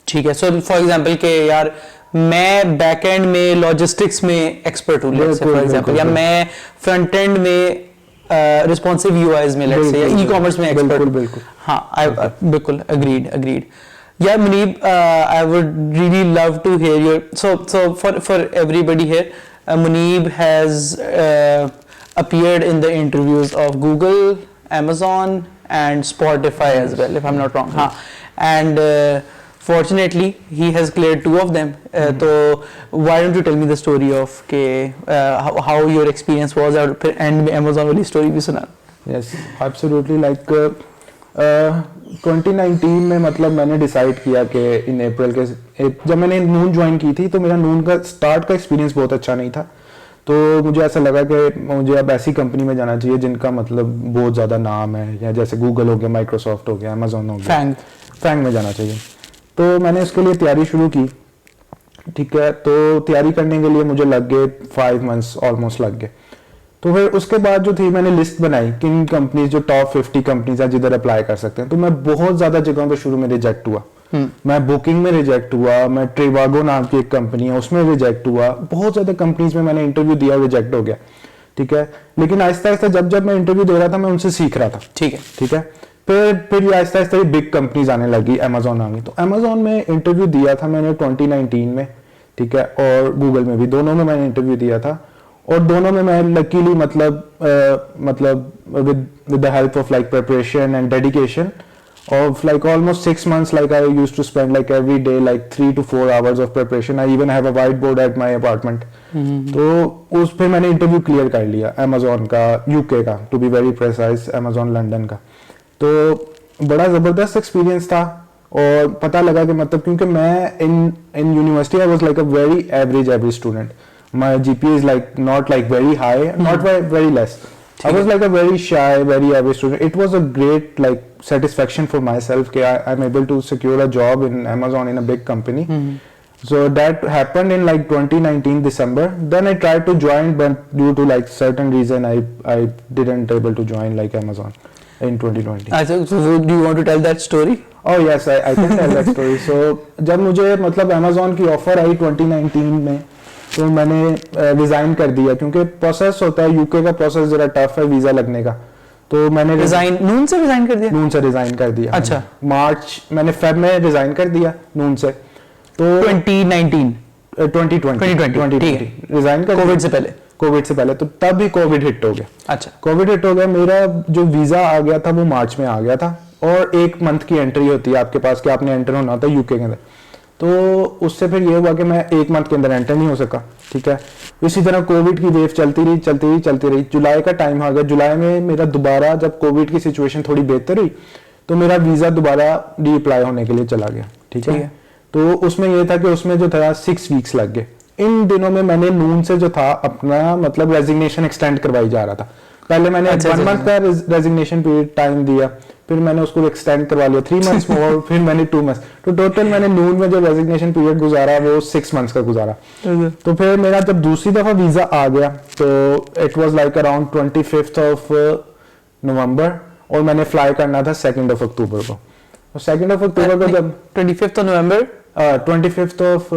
ठीक है, सो फॉर एग्जांपल के यार मैं बैकएंड में लॉजिस्टिक्स में एक्सपर्ट हूं, लेट्स से फॉर एग्जांपल, या मैं फ्रंट एंड में रिस्पांसिव यूआईज में, लेट्स से, या ई-कॉमर्स में एक्सपर्ट. बिल्कुल. हां, आई बिल्कुल agreed. Yeah, Muneeb, I would really love to hear your so for everybody here, Muneeb has appeared in the interviews of Google, Amazon and Spotify as well, if I'm not wrong. And fortunately he has cleared 2 of them. So why don't you tell me the story of how your experience was, and Amazon वाली story भी सुना. Yes, absolutely. Like 2019 में मतलब मैंने decide किया कि इन अप्रैल के जब मैंने नून ज्वाइन की थी तो मेरा नून का स्टार्ट का एक्सपीरियंस बहुत अच्छा नहीं था. तो मुझे ऐसा लगा कि मुझे अब ऐसी कंपनी में जाना चाहिए जिनका मतलब बहुत ज़्यादा नाम है, या जैसे गूगल हो गया, माइक्रोसॉफ्ट हो गया, अमेजोन हो गया, फैंग में जाना चाहिए. तो मैंने इसके लिए तैयारी शुरू की. ठीक है, तो तैयारी करने के लिए मुझे लग गए 5 मंथ्स ऑलमोस्ट लग गए. तो फिर उसके बाद जो थी मैंने लिस्ट बनाई किन कंपनीज जो टॉप 50 कंपनीज हैं जिधर अप्लाई कर सकते हैं. तो मैं बहुत ज़्यादा जगहों पे शुरू में रिजेक्ट हुआ. मैं बुकिंग में रिजेक्ट हुआ, मैं ट्रिवागो नाम की एक कंपनी है उसमें रिजेक्ट हुआ, बहुत ज़्यादा कंपनीज में मैंने इंटरव्यू दिया, रिजेक्ट हो गया. ठीक है, लेकिन आहिस्ता आहिस्ता जब मैं इंटरव्यू दे रहा था मैं उनसे सीख रहा था. ठीक है, फिर ये आहिस्ता आहिस्ता बिग कंपनीज आने लगी, अमेजोन आ गई. तो अमेजोन में इंटरव्यू दिया था मैंने 2019 में. ठीक है, और गूगल में भी, दोनों में मैंने इंटरव्यू दिया था. और दोनों में मैं लकीली मतलब with the help of like preparation and dedication of like almost 6 months, like I used to spend like every day like 3 to 4 hours of preparation. I even have a whiteboard at my apartment. तो उस पे मैंने interview clear कर लिया Amazon का, UK का, to be very precise, Amazon London का. तो बड़ा ज़बरदस्त एक्सपीरियंस था. और पता लगा कि मतलब क्योंकि मैं in university I was like a very average student. My GPA is like not like very high, not very less. I was like a very shy, very average student. It was a great like satisfaction for myself that I'm able to secure a job in Amazon in a big company. So that happened in like 2019 December. Then I tried to join, but due to like certain reason I didn't able to join like Amazon in 2020. So do you want to tell that story? Oh yes, I can tell that story. So जब मुझे मतलब Amazon की offer आई 2019 में, तो मैंने resign कर दिया, क्योंकि प्रोसेस होता है यूके का प्रोसेस जरा टफ है वीजा लगने का। तो मैंने रिजाइन नून से रिजाइन कर दिया? नून से रिजाइन कर दिया। अच्छा। मार्च मैंने फेब में रिजाइन कर दिया नून से। तो 2019 2020 रिजाइन कर कोविड से पहले? कोविड से पहले। तो तब भी कोविड हिट हो गया। अच्छा। कोविड हिट हो गया, मेरा जो वीजा आ गया था वो मार्च में आ गया था, और 1 मंथ की एंट्री होती है आपके पास कि आपने एंटर होना होता है यूके के अंदर। तो उससे फिर ये हुआ कि मैं 1 मंथ के अंदर एंटर नहीं हो सका। ठीक है, इसी तरह कोविड की वेव चलती रही। जुलाई का टाइम आ गया। जुलाई में मेरा दोबारा जब कोविड की सिचुएशन थोड़ी बेहतर हुई तो मेरा वीजा दोबारा रीअप्लाई होने के लिए चला गया। ठीक है, तो उसमें ये था कि उसमें जो था 6 वीक्स लग गए। इन दिनों में मैंने नून से जो था अपना मतलब रेजिग्नेशन एक्सटेंड करवाई जा रहा था। पहले मैंने 1 मंथ का रेजिग्नेशन पीरियड टाइम दिया, फिर मैंने उसको एक्सटेंड करवा लिया 3 मंथ्स और फिर मैंने 2 मंथ्स। तो टोटल मैंने नून में जो रेजिग्नेशन पीरियड गुजारा वो 6 मंथ्स का गुजारा। तो फिर मेरा जब दूसरी दफा वीजा आ गया तो it was like around 25th of November, और मैंने फ्लाई करना था 2nd ऑफ अक्टूबर को। तो 2nd ऑफ अक्टूबर को जब 25th of November 25th of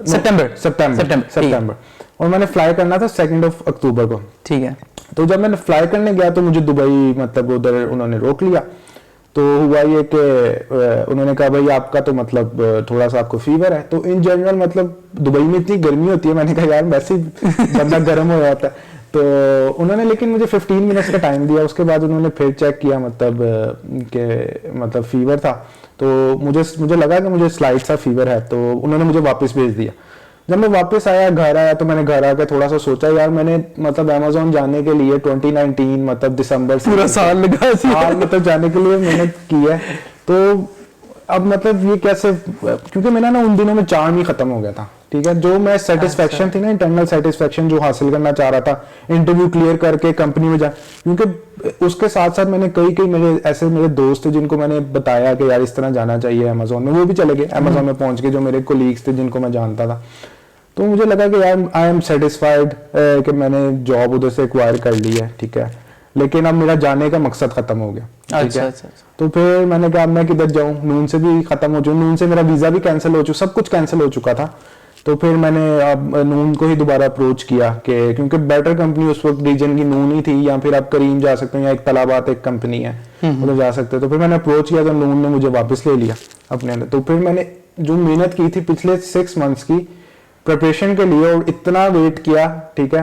सितंबर, और मैंने फ्लाई करना था 2nd ऑफ अक्टूबर को। ठीक है। तो जब मैंने फ्लाई करने गया तो मुझे दुबई मतलब उधर उन्होंने रोक लिया। तो हुआ ये कि उन्होंने कहा भाई आपका तो मतलब थोड़ा सा आपको फीवर है। तो इन जनरल मतलब दुबई में इतनी गर्मी होती है, मैंने कहा यार वैसे ही बंदा गर्म हो जाता है। तो उन्होंने लेकिन मुझे 15 मिनट्स का टाइम दिया। उसके बाद उन्होंने फिर चेक किया मतलब कि मतलब फीवर था। तो मुझे लगा कि मुझे स्लाइट सा फीवर है, तो उन्होंने मुझे वापस भेज दिया। जब मैं वापस आया घर आया तो मैंने घर आकर थोड़ा सा सोचा यार मैंने मतलब अमेज़न जाने के लिए 2019 मतलब दिसंबर से पूरा साल लगा साल मतलब जाने के लिए मेहनत की है। तो अब मतलब ये कैसे, क्योंकि मेरा ना उन दिनों में चार्म ही खत्म हो गया था। ठीक है, जो मैं सेटिस्फेक्शन थी ना, इंटरनल सेटिस्फेक्शन जो हासिल करना चाह रहा था इंटरव्यू क्लियर करके कंपनी में जा, क्योंकि उसके साथ साथ मैंने कई मेरे दोस्त थे जिनको मैंने बताया कि यार इस तरह जाना चाहिए अमेज़न में, वो भी चले गए अमेज़न में पहुंच के, जो मेरे कोलीग्स थे जिनको मैं जानता था। तो मुझे लगा कि यार आई एम सेटिस्फाइड कि मैंने जॉब उधर से एक्वायर कर ली है। ठीक है, लेकिन अब मेरा जाने का मकसद खत्म हो गया। ठीक है, तो फिर मैंने कहा मैं किधर जाऊं, नून से भी खत्म हो चुका, नून से मेरा वीजा भी कैंसिल हो चुका, सब कुछ कैंसिल हो चुका था। तो फिर मैंने अब नून को ही दोबारा अप्रोच किया कि क्योंकि बेटर कंपनी उस वक्त रीजन की नून ही थी, या फिर आप करीम जा सकते हैं, या एक तलाबात एक कंपनी है उधर जा सकते हैं। तो फिर मैंने अप्रोच किया तो नून ने मुझे वापस ले लिया अपने अंदर। तो फिर मैंने जो मेहनत की थी पिछले 6 मंथ्स की प्रिपरेशन के लिए और इतना वेट किया, ठीक है,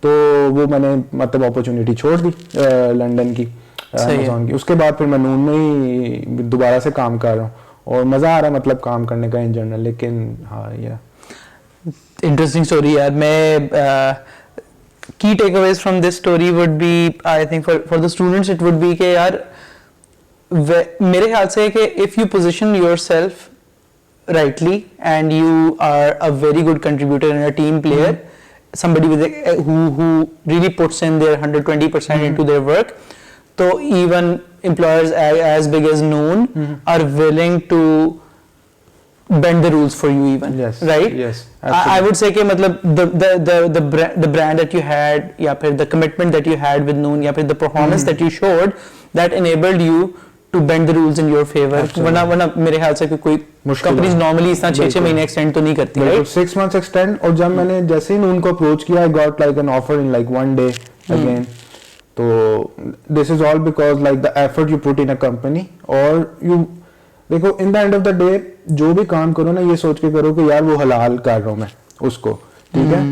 तो वो मैंने मतलब अपॉर्चुनिटी छोड़ दी लंदन की अमेज़न की। उसके बाद फिर मैं नून में ही दोबारा से काम कर रहा हूँ और मज़ा आ रहा है मतलब काम करने का इन जनरल। लेकिन हाँ ये इंटरेस्टिंग स्टोरी यार। मैं की takeaways from this story would be, I think for the students it would be कि यार मेरे ख्याल से कि if you position yourself rightly and you are a very good contributor and a team player, somebody with who really puts in their 120% into their work, so even employers as big as Noon are willing to bend the rules for you even. Yes, right? Yes, I would say कि मतलब the brand that you had या फिर the commitment that you had with Noon या फिर the performance that you showed that enabled you to bend the rules in your favor. वरना मेरे ख्याल से कोई कंपनीज नॉर्मली इतना 6 महीने एक्सटेंड तो नहीं करती, राइट? 6 months extend. और जब मैंने जैसे ही उनको अप्रोच किया, I got like an offer in like 1 day again. तो this is all because like the effort you put in a company. और यू देखो in the end of the day जो भी काम करो ना, ये सोच के करो कि यार वो हलाल कर रहा हूं मैं उसको। ठीक है,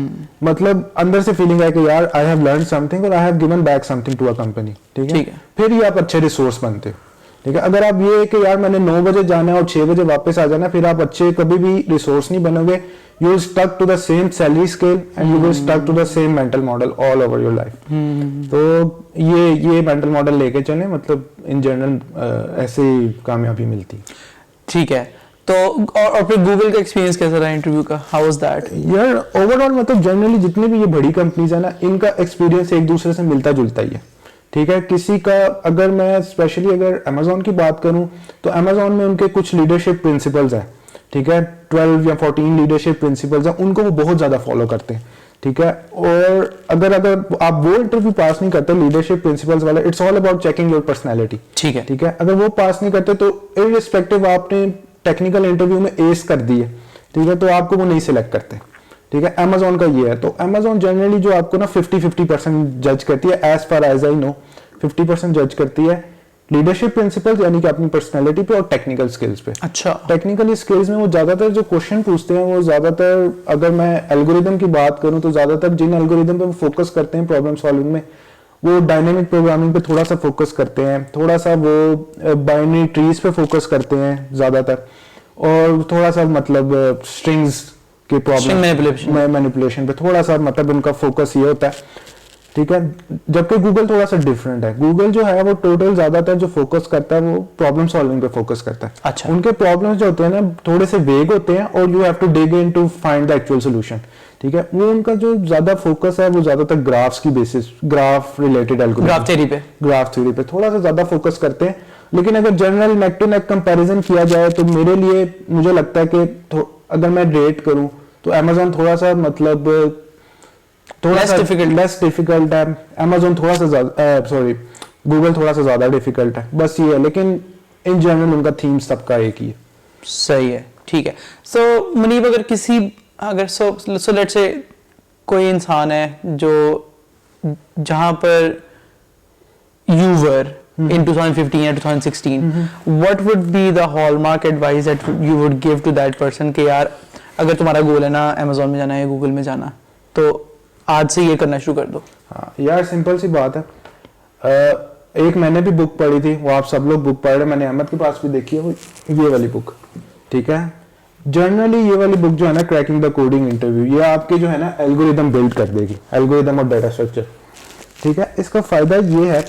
मतलब अंदर से फीलिंग है कि यार आई हैव लर्न समथिंग और I have given back something to a company. ठीक है, फिर ये आप अच्छे रिसोर्स बनते हो। ठीक है, अगर आप ये कि यार मैंने 9 बजे जाना है और 6 बजे वापस आ जाना, फिर आप अच्छे कभी भी रिसोर्स नहीं बनोगे। You will stuck to the same salary scale and you will stuck to the same mental model all over your life. तो ये मेंटल मॉडल लेके चले, मतलब इन जनरल ऐसे ही कामयाबी मिलती। ठीक है, तो और फिर गूगल का एक्सपीरियंस कैसा रहा इंटरव्यू का? How was that? यार ओवरऑल मतलब जनरली जितने भी ये बड़ी कंपनीज है ना, इनका एक्सपीरियंस एक दूसरे से मिलता जुलता ही है। ठीक है, किसी का अगर मैं स्पेशली अगर अमेज़न की बात करूं तो अमेज़न में उनके कुछ लीडरशिप प्रिंसिपल्स हैं। ठीक है, 12 या 14 लीडरशिप प्रिंसिपल्स हैं, उनको वो बहुत ज्यादा फॉलो करते हैं। ठीक है, और अगर आप वो इंटरव्यू पास नहीं करते लीडरशिप प्रिंसिपल्स वाला, it's all about checking your personality. ठीक है, ठीक है, अगर वो पास नहीं करते तो इररिस्पेक्टिव आपने टेक्निकल इंटरव्यू में एस कर दी है, ठीक है, तो आपको वो नहीं सिलेक्ट करते। ठीक है, Amazon का ये है। तो Amazon जनरली जो आपको ना 50-50% जज करती है, as far as I know 50% जज करती है लीडरशिप प्रिंसिपल्स यानी कि अपनी पर्सनैलिटी पे और टेक्निकल स्किल्स पे। अच्छा, टेक्निकल स्किल्स में वो ज्यादातर जो क्वेश्चन पूछते हैं वो ज्यादातर, अगर मैं एल्गोरिदम की बात करूं तो ज्यादातर जिन एल्गोरिदम पे वो फोकस करते हैं प्रॉब्लम सॉल्विंग में, वो डायनेमिक प्रोग्रामिंग पे थोड़ा सा फोकस करते हैं, थोड़ा सा वो बाइनरी ट्रीज पे फोकस करते हैं ज्यादातर, और थोड़ा सा मतलब स्ट्रिंग्स के प्रॉब्लम मैनिपुलेशन पे थोड़ा सा मतलब उनका फोकस ये होता है, ठीक है। जबकि गूगल थोड़ा सा डिफरेंट है। गूगल जो है वो टोटल ज्यादातर जो फोकस करता है वो प्रॉब्लम सॉल्विंग पे फोकस करता है। अच्छा, उनके प्रॉब्लम्स जो होते हैं ना थोड़े से वेग होते हैं और you have to dig in to find the actual solution, ठीक है। वो उनका जो ज्यादा फोकस है वो ज्यादातर ग्राफ्स की basis, graph related graph theory पे थोड़ा सा ज्यादा फोकस करते हैं। लेकिन अगर general neck to neck comparison किया जाए तो मेरे लिए मुझे लगता है कि अगर मैं रेट करूं तो Amazon थोड़ा सा मतलब लेस डिफिकल्ट है, Amazon थोड़ा सा गूगल थोड़ा सा ज्यादा डिफिकल्ट है, बस ये है। लेकिन इन जनरल उनका थीम सबका एक ही है। सही है, ठीक है। सो मुनीब, अगर सो लेट्स से कोई इंसान है जो जहां पर you were in 2015 or 2016, what would be the hallmark advice that you would give to that person कि यार अगर तुम्हारा गोल है ना Amazon में जाना है, Google में जाना, तो आज से ये करना शुरू कर दो। हाँ यार, सिंपल सी बात है। एक मैंने भी बुक पढ़ी थी, वो आप सब लोग बुक पढ़ रहे, मैंने अहमद के पास भी देखी है, वो ये वाली बुक, ठीक है। जनरली ये वाली बुक जो है ना, क्रैकिंग द कोडिंग इंटरव्यू, ये आपके जो है ना एल्गोरिदम बिल्ड कर देगी, एल्गोरिदम और डाटा स्ट्रक्चर, ठीक है। इसका फायदा ये है,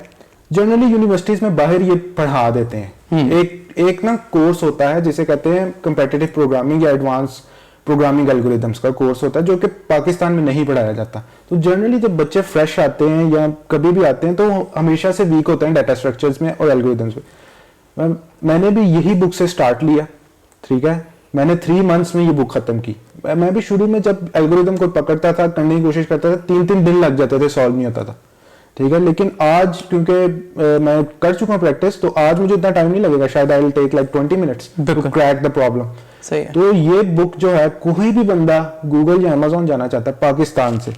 जनरली यूनिवर्सिटीज में बाहर ये पढ़ा देते हैं। एक ना कोर्स होता है जिसे कहते हैं कम्पिटिटिव प्रोग्रामिंग या एडवांस प्रोग्रामिंग एल्गोरिदम्स का कोर्स होता है, जो कि पाकिस्तान में नहीं पढ़ाया जाता। तो जनरली जब बच्चे फ्रेश आते हैं या कभी भी आते हैं तो हमेशा से वीक होते हैं डाटा स्ट्रक्चर्स में और एल्गोरिदम्स में। मैंने भी यही बुक से स्टार्ट लिया, ठीक है। मैंने 3 मंथ्स में ये बुक खत्म की। मैं भी शुरू में जब एल्गोरिदम को पकड़ता था, करने की कोशिश करता था, 3-3 दिन लग जाते थे, सॉल्व नहीं होता था, ठीक है। लेकिन आज क्योंकि मैं कर चुका हूँ प्रैक्टिस, तो आज मुझे इतना टाइम नहीं लगेगा, शायद I will take like 20 minutes to crack the problem. सही है। तो ये बुक जो है, कोई भी बंदा गूगल या Amazon जाना चाहता है पाकिस्तान से,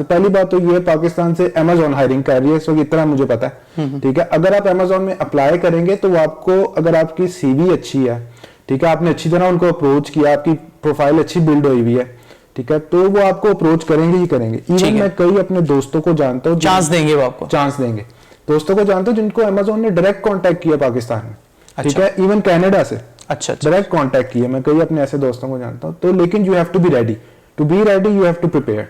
पहली बात तो ये, पाकिस्तान से Amazon हायरिंग कर रही है इस वक्त, इतना मुझे पता है, ठीक है। अगर आप Amazon में अप्लाई करेंगे तो आपको, अगर आपकी CV अच्छी है, ठीक है, आपने अच्छी तरह उनको अप्रोच किया, आपकी प्रोफाइल अच्छी बिल्ड हुई हुई है, ठीक है, तो वो आपको अप्रोच करेंगे ही करेंगे। इवन मैं कई अपने दोस्तों को जानता हूँ, चांस देंगे, वो आपको चांस देंगे। दोस्तों को जानता हूँ जिनको Amazon ने डायरेक्ट कांटेक्ट किया पाकिस्तान में, ठीक है, इवन कनाडा से डायरेक्ट कांटेक्ट किया। मैं कई अपने ऐसे दोस्तों को जानता हूँ। तो लेकिन you have to be ready, you have to prepare.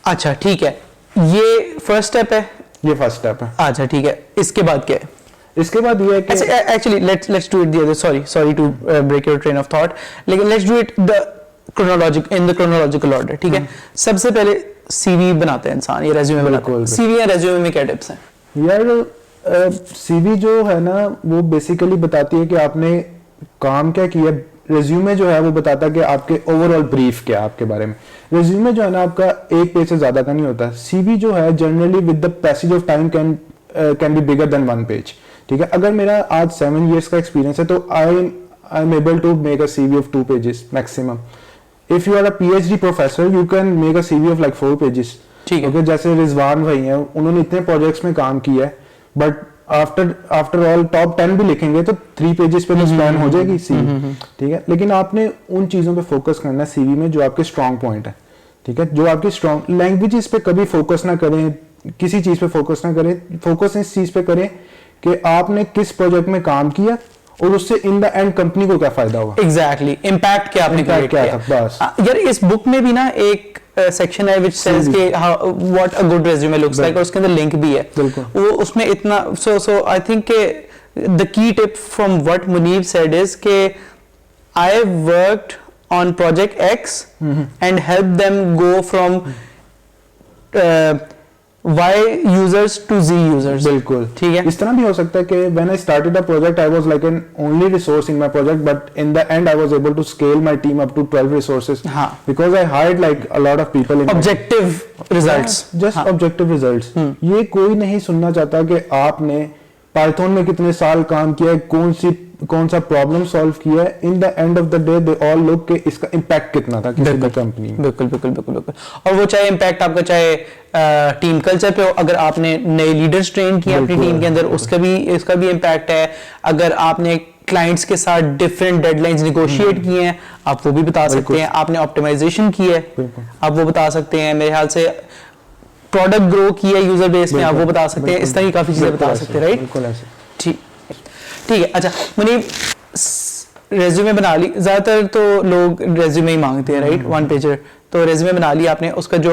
अच्छा, ठीक है, ये फर्स्ट स्टेप है, ये फर्स्ट स्टेप है। अच्छा, ठीक है, इसके बाद क्या है? इसके बाद ये है कि actually let's do it the other, sorry to break your train of thought, लेकिन let's do it the chronological order, ठीक है। सबसे पहले CV बनाते हैं इंसान, ये रेज्यूमे बनाते हैं। CV या रेज्यूमे में क्या टिप्स हैं? यार CV जो है ना वो बेसिकली बताती है कि आपने काम क्या किया। रेज्यूमे जो है वो बताता है कि आपके ओवरऑल ब्रीफ क्या है आपके बारे में। रेज्यूमे जो है ना आपका एक पेज से ज्यादा का नहीं होता। CV जो है generally with the passage of time can be bigger than 1 page, ठीक है। अगर मेरा आज 7 years का एक्सपीरियंस है तो I am able to make a CV of 2 pages maximum. If you are a PhD professor you can make a CV of like 4 pages, ठीक है। जैसे रिजवान भाई हैं, उन्होंने इतने प्रोजेक्ट्स में काम किया है, बट आफ्टर ऑल टॉप 10 भी लिखेंगे तो 3 pages पे तो स्पैन हो जाएगी CV, ठीक है। लेकिन आपने उन चीजों पे फोकस करना है CV में जो आपके स्ट्रॉन्ग पॉइंट है, ठीक है। जो आपकी स्ट्रॉन्ग लैंग्वेजेस पे कभी फोकस ना करें, किसी चीज पे फोकस ना करें, फोकस इस चीज पे करें कि आपने किस प्रोजेक्ट में काम किया और उससे इन द एंड कंपनी को क्या फायदा हुआ। एग्जैक्टली, इम्पैक्ट क्या आपने किया था, बस। यार इस बुक में भी ना एक सेक्शन है व्हिच सेज कि what a good resume looks like, और उसके अंदर लिंक भी है। वो उसमें इतना सो आई थिंक के the key tip from what Munib said is के I have worked on project X and help them go from Y users to Z users। बिल्कुल, ठीक है। इस तरह भी हो सकता है कि when I started the project I was like an only resource in my project, but in the end I was able to scale my team up to 12 resources, हाँ, because I hired like a lot of people in objective results, just हाँ, objective results। ये कोई नहीं सुनना चाहता कि आपने Python में कितने साल काम किया है, कौन सी कौन सा प्रॉब्लम सॉल्व किया है, इन the end of the day they all look के इसका इम्पैक्ट कितना था किसी भी कंपनी में। बिल्कुल बिल्कुल बिल्कुल बिल्कुल। और वो चाहे इम्पैक्ट आपका चाहे टीम कल्चर पे हो, अगर आपने नए लीडर्स ट्रेन किए अपनी टीम के अंदर, इसका भी इम्पैक्ट है। अगर आपने क्लाइंट्स के साथ डिफरेंट डेडलाइंस नेगोशिएट किए हैं, आप वो भी बता सकते हैं। आपने ऑप्टिमाइजेशन की है, आप वो बता सकते हैं। मेरे ख्याल से प्रोडक्ट ग्रो किया है यूजर बेस में, आप वो बता सकते हैं। इस तरह की काफी चीजें बता सकते हैं, राइट? बिल्कुल ऐसे। ठीक ठीक है। अच्छा मुनीब, रेज्यूमे बना ली, ज्यादातर तो लोग रेज्यूमे ही मांगते हैं, राइट? One pager. तो रेज्यूमे बना लिया आपने, उसका जो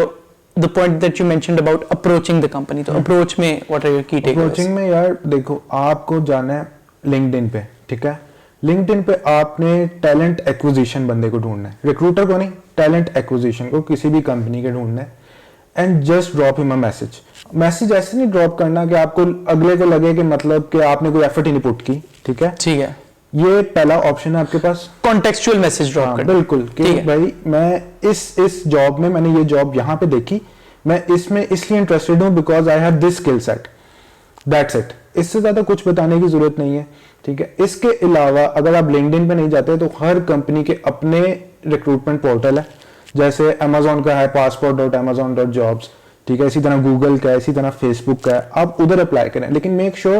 the point that you mentioned about approaching the company, तो अप्रोच में व्हाट आर योर की टेकअवेज? अप्रोचिंग में यार देखो, आपको जाना है लिंक्डइन पे, ठीक है? लिंक्डइन पे आपने टैलेंट एक्विजिशन बंदे को ढूंढना है, रिक्रूटर को नहीं, टैलेंट एक्विजिशन को किसी भी कंपनी के ढूंढना है। And just drop him a message ऐसे नहीं ड्रॉप करना कि आपको अगले को लगे कि मतलब कि आपने कोई एफर्ट ही नहीं पुट की, ठीक है? ठीक है, ये पहला ऑप्शन है आपके पास। कॉन्टेक्चुअल मैसेज ड्रॉप करना, बिल्कुल कि भाई मैं इस जॉब में, मैंने ये जॉब यहाँ पे देखी, मैं इसमें इसलिए इंटरेस्टेड हूँ because I have this skill set, that's it. इससे ज्यादा कुछ बताने की जरूरत नहीं है, ठीक है? इसके अलावा अगर आप लिंक्डइन पे नहीं जाते तो हर कंपनी के अपने रिक्रूटमेंट पोर्टल है, जैसे अमेजोन का है passport.amazon.jobs, ठीक है? इसी तरह गूगल का है, इसी तरह फेसबुक का है, आप उधर अप्लाई करें। लेकिन मेक श्योर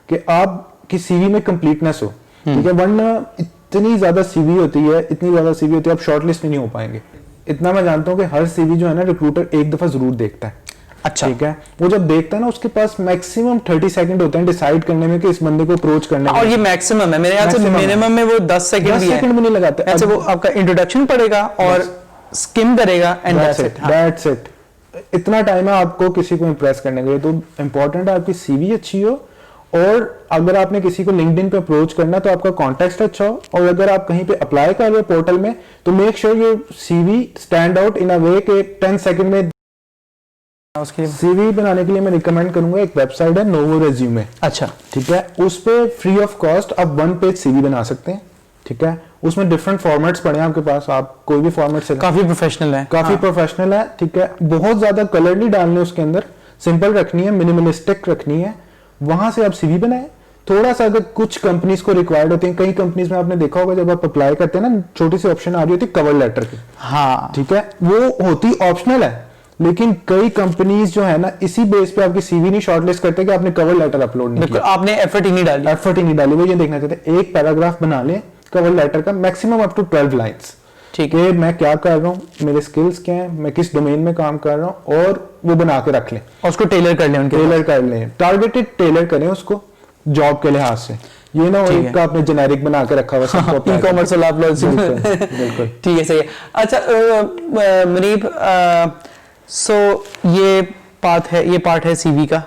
कि आपकी सीवी में कंप्लीटनेस हो, ठीक है? वरना इतनी ज्यादा सीवी होती है, आप शॉर्टलिस्ट नहीं हो पाएंगे। इतना मैं जानता हूँ कि हर सीवी जो है ना, रिक्रूटर एक दफा जरूर देखता है। अच्छा, ठीक है? वो जब देखता है ना, उसके पास मैक्सिमम 30 सेकंड होते हैं डिसाइड करने में कि इस बंदे को अप्रोच करने में। और ये मैक्सिमम है, मेरे ख्याल से मिनिमम में वो 10 सेकंड भी है। 10 सेकंड भी नहीं लगाते। ऐसे वो आपका इंट्रोडक्शन पढ़ेगा और स्किम करेगा एंड दैट्स इट। इतना टाइम है आपको किसी को इंप्रेस करने के लिए। तो इंपॉर्टेंट है आपकी सीवी अच्छी हो, और अगर आपने किसी को लिंक्डइन पे अप्रोच करना तो आपका कॉन्टेक्स्ट अच्छा हो, और अगर आप कहीं पे अप्लाई कर रहे हो पोर्टल में तो make sure your CV stand out in a way कि 10 सेकंड में। उसके सीवी बनाने के लिए मैं रिकमेंड करूंगा, एक वेबसाइट है नोवो रेज्यूमे। अच्छा, ठीक है? उस पे फ्री ऑफ कॉस्ट आप 1 पेज सीवी बना सकते हैं, ठीक है? उसमें डिफरेंट फॉर्मेट्स पड़े हैं आपके पास, आप कोई भी फॉर्मेट से, काफी प्रोफेशनल है, काफी प्रोफेशनल है, ठीक है? बहुत ज्यादा कलर नहीं डालने उसके अंदर, सिंपल रखनी है, मिनिमलिस्टिक रखनी है। वहां से आप सीवी बनाए। थोड़ा सा अगर कुछ कंपनीज को रिक्वायर्ड होती है, कई कंपनीज में आपने देखा होगा जब आप अप्लाई करते हैं ना, छोटी सी ऑप्शन आ रही होती है कवर लेटर की, हाँ, ठीक है? वो होती ऑप्शनल है, लेकिन कई कंपनीज जो है ना, इसी बेस पे आपकी सीवी नहीं शॉर्टलिस्ट करते कि आपने कवर लेटर अपलोड नहीं किया, आपने एफर्ट ही नहीं डाली। वो ये देखना चाहते हैं एक पैराग्राफ बना ले कवर लेटर का, मैक्सिमम अप टू 12 लाइंस, ठीक है? मैं क्या कर रहा हूँ, मेरे स्किल्स क्या हैं, मैं किस डोमेन में काम कर रहा हूँ, और वो बना के रख लें, और उसको टेलर कर लें, टारगेटेड टेलर करें उसको जॉब के लिहाज से। ये ना हो एक आपने जेनेरिक बना के रखा हुआ सबको, ई कॉमर्स वाला आप लोग। बिल्कुल ठीक है, सही है। अच्छा मुनीब, सो ये पार्ट है सीवी का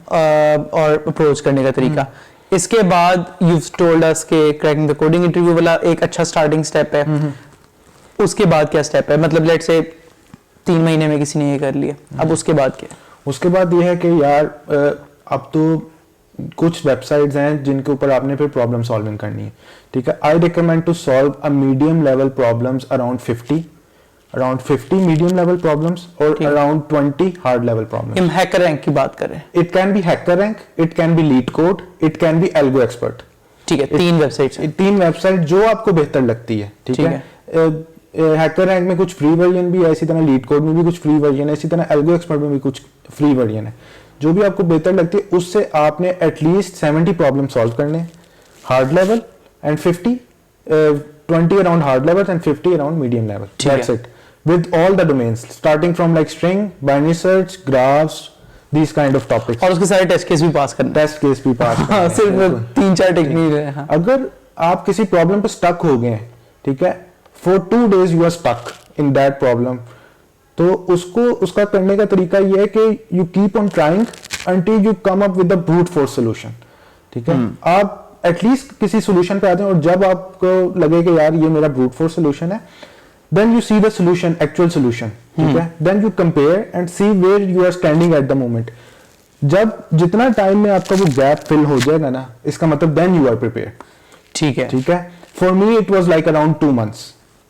और अप्रोच करने का तरीका। इसके बाद यू टोल्ड अस के क्रैकिंग द कोडिंग इंटरव्यू वाला एक अच्छा स्टार्टिंग स्टेप है। उसके बाद क्या स्टेप है? मतलब लेट्स से 3 महीने में किसी ने ये कर लिया, अब उसके बाद क्या? उसके बाद ये है कि यार अब तो कुछ वेबसाइट्स हैं जिनके ऊपर आपने फिर प्रॉब्लम सॉल्विंग करनी है, ठीक है? I recommend to solve a medium level problems around 50 medium level problems और अराउंड 20 हार्ड लेवल प्रॉब्लम्स। हम हैकर रैंक की बात करें, it can be HackerRank, it can be LeetCode, it can be AlgoExpert. ठीक है, 3 website जो आपको बेहतर लगती है, ठीक है? हैकर रैंक में कुछ फ्री वर्जन भी है, इसी तरह लीड कोड में भी कुछ फ्री वर्जन है, इसी तरह एल्गो एक्सपर्ट में भी कुछ फ्री वर्जन है। जो भी आपको बेहतर लगती है उससे आपने एटलीस्ट 70 प्रॉब्लम सॉल्व करने hard level, and 20 around hard level and 50 around medium level. That's it, with all the domains starting from like string, binary search, graphs, these kind of topics। और उसके सारे टेस्ट केस भी पास करना, सिर्फ 3-4 technique है। हाँ। अगर आप किसी प्रॉब्लम पे स्टक हो गए, ठीक है, for 2 days you are stuck in that problem, तो उसका करने का तरीका ये है कि you keep on trying until you come up with the brute force solution, ठीक है? आप एटलीस्ट किसी सोल्यूशन पे आते हैं, और जब आपको लगे कि यार ये मेरा ब्रूट फोर्स सोल्यूशन है, then you see the solution, actual solution, ठीक है? Then you compare and see where you are standing at the moment। जब जितना टाइम में आपका वो गैप फिल हो जाएगा ना, इसका मतलब then you are prepared। ठीक है, ठीक है? For me it was like around 2 months।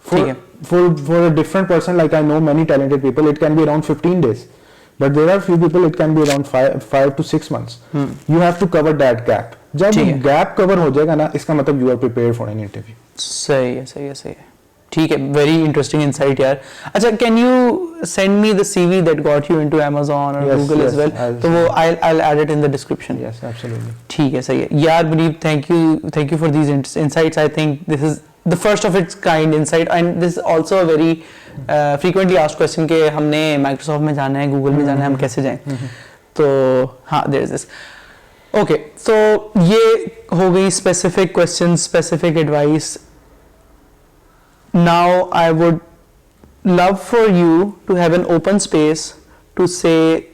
For a different person, like I know many talented people, it can be around 15 days, but there are few people it can be around 5 to 6 months। You have to cover that gap। जब ठीक है। Gap cover हो जाएगा ना, इसका मतलब you are prepared for an interview. सही है, सही है, सही है। ठीक है, वेरी इंटरेस्टिंग इनसाइट यार। अच्छा, can you send me the CV that got you into Amazon और Yes, Google yes, as well? I'll तो वो I'll add it in the description. Yes absolutely. ठीक है, सही है यार। Munib, thank you for these insights. I think this is the first of its kind insight, and this is also a very frequently asked question कि हमने Microsoft में जाना है, Google में जाना है, हम कैसे जाएं? तो हाँ, there is this. Okay, so ये हो गई specific questions, specific advice. Now I would love for you to have an open space to say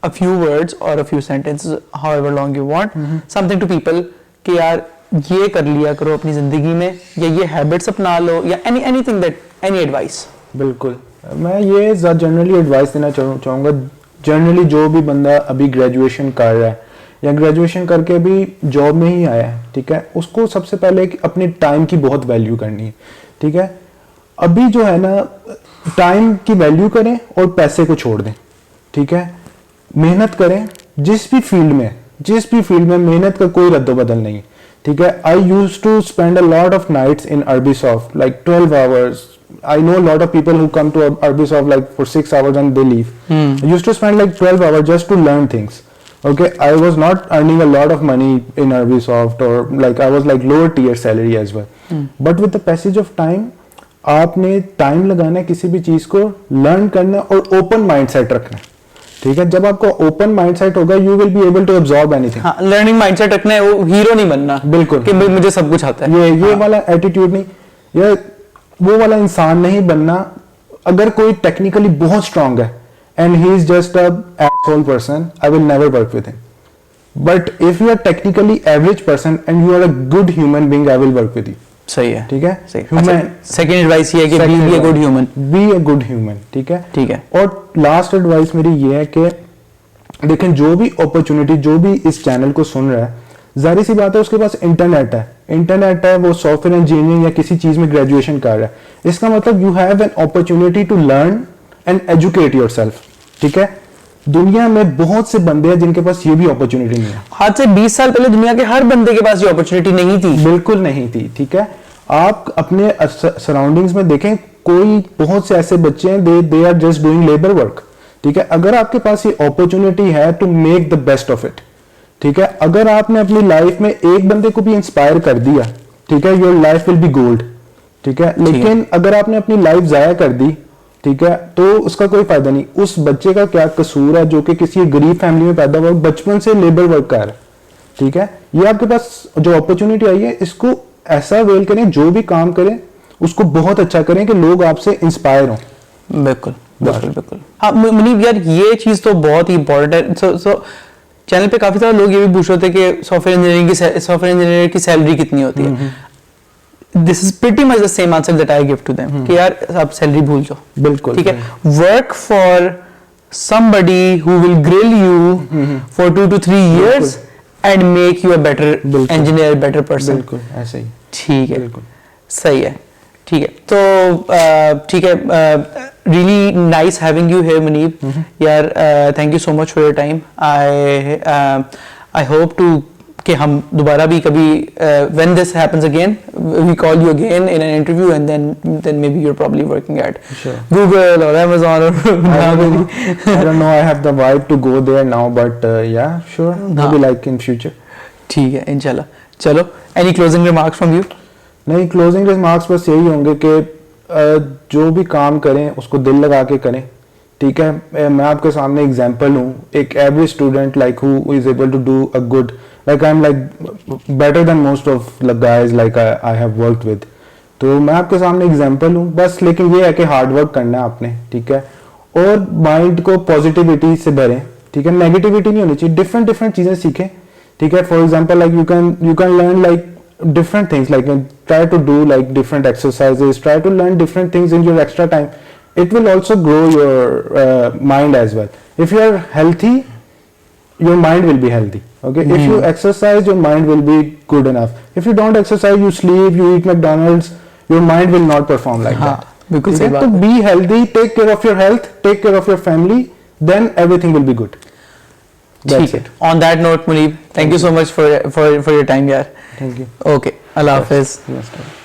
a few words or a few sentences, however long you want, something to people कि यार ये कर लिया करो अपनी जिंदगी में, या ये हैबिट्स अपना लो, या anything that any advice. बिल्कुल, मैं ये जनरली एडवाइस देना चाहूँगा। जनरली जो भी बंदा अभी ग्रेजुएशन कर रहा है या ग्रेजुएशन करके भी जॉब में ही आया है, ठीक है, उसको सबसे पहले अपने टाइम की बहुत वैल्यू करनी है। ठीक है, अभी जो है ना, टाइम की वैल्यू करें और पैसे को छोड़ दें। ठीक है, मेहनत करें जिस भी फील्ड में मेहनत का कोई रद्दोबदल नहीं। ठीक है, I use to spend a lot of nights in Arbisoft, like 12 hours. I know a lot of people who come to Arbisoft like for 6 hours and they leave. I used to spend like 12 hours just to learn things. Okay, I was not earning a lot of money in Arbisoft, or like I was like lower tier salary as well. But with the passage of time, आपने time लगाना है किसी भी चीज को learn करना और open mindset रखना है। ठीक है, जब आपको ओपन माइंडसेट होगा, you will be able to absorb anything. हाँ, लर्निंग माइंडसेट रखना है, वो हीरो नहीं बनना। बिल्कुल, कि मुझे सब कुछ आता है। ये वाला एटीट्यूड नहीं, ये वो वाला इंसान नहीं बनना। अगर कोई टेक्निकली बहुत स्ट्रांग है and he is just a asshole person, I will never work with him. But if you are technically average person and you are a good human being, I will work with you. सही है, ठीक है, सही। Second advice ये है कि be a good human. Be a good human. ठीक है, ठीक है। और लास्ट एडवाइस मेरी ये है कि देखें, जो भी अपॉर्चुनिटी, जो भी इस चैनल को सुन रहा है, जाहिर सी बात है उसके पास इंटरनेट है, वो सॉफ्टवेयर इंजीनियरिंग या किसी चीज में ग्रेजुएशन कर रहा है। इसका मतलब you have an opportunity to learn and educate yourself. ठीक है, दुनिया में बहुत से बंदे हैं जिनके पास ये भी अपॉर्चुनिटी नहीं है। आज से 20 साल पहले दुनिया के हर बंदे के पास ये अपॉर्चुनिटी नहीं थी। बिल्कुल नहीं थी। ठीक है, आप अपने सराउंडिंग्स में देखें, कोई बहुत से ऐसे बच्चे हैं, they are just doing labour work. ठीक है, अगर आपके पास ये अपॉर्चुनिटी है to make the best of it. ठीक है, अगर आपने अपनी लाइफ में एक बंदे को भी इंस्पायर कर दिया, ठीक है, your life will be gold. ठीक है, लेकिन अगर आपने अपनी लाइफ जाया कर दी, ठीक है, तो उसका कोई फायदा नहीं। उस बच्चे का क्या कसूर है जो कि किसी गरीब फैमिली में पैदा हुआ, बचपन से लेबर वर्क कर रहा है। ठीक है, ये आपके पास जो अपॉर्चुनिटी आई है, इसको ऐसा वेल करें, जो भी काम करें उसको बहुत अच्छा करें कि लोग आपसे इंस्पायर हों। बिल्कुल बिल्कुल बिल्कुल। हाँ मुनीब यार, ये चीज तो बहुत ही इंपॉर्टेंट है। सो चैनल पे काफी सारे लोग ये भी पूछ रहे थे कि सॉफ्टवेयर इंजीनियर की सैलरी कितनी होती है। This is pretty much the same answer that I give to them कि यार आप सैलरी भूल जाओ। बिल्कुल, ठीक है, work for somebody who will grill you for 2 to 3 years and make you a better engineer, better person. बिल्कुल ऐसे ही। ठीक है, बिल्कुल सही है। ठीक है, तो ठीक है, really nice having you here Muneeb. यार thank you so much for your time. I hope to कि हम दोबारा भी कभी when this happens again we call you again in an interview and then maybe you're probably working at Google or Amazon or I don't know, I have the vibe to go there now, but yeah, sure, maybe like in future. ठीक है, इंशाल्लाह। चलो, any closing remarks from you? नहीं, closing remarks बस यही होंगे कि जो भी काम करें उसको दिल लगा के करें। ठीक है, मैं आपके सामने एग्जांपल हूँ, एक average student like who is able to do a good, like I am like better than most of guys like I have worked with. तो मैं आपके सामने एग्जांपल हूँ बस, लेकिन ये है कि हार्ड वर्क करना है आपने। ठीक है, और माइंड को पॉजिटिविटी से भरें। ठीक है, नेगेटिविटी नहीं होनी चाहिए, डिफरेंट चीजें सीखें। ठीक है, for example like you can learn like different things, like try to do like different exercises, try to learn different things in your extra time. It will also grow your mind as well. If you are healthy, your mind will be healthy. Okay, if you exercise, your mind will be good enough. If you don't exercise, you sleep, you eat McDonald's, your mind will not perform like that. बिल्कुल सही बात है। तो be healthy, take care of your health, take care of your family, then everything will be good. ठीक है. On that note, Muneeb, thank you so much for your time, यार. Thank you. Okay. Allah Hafiz. Yes, sir.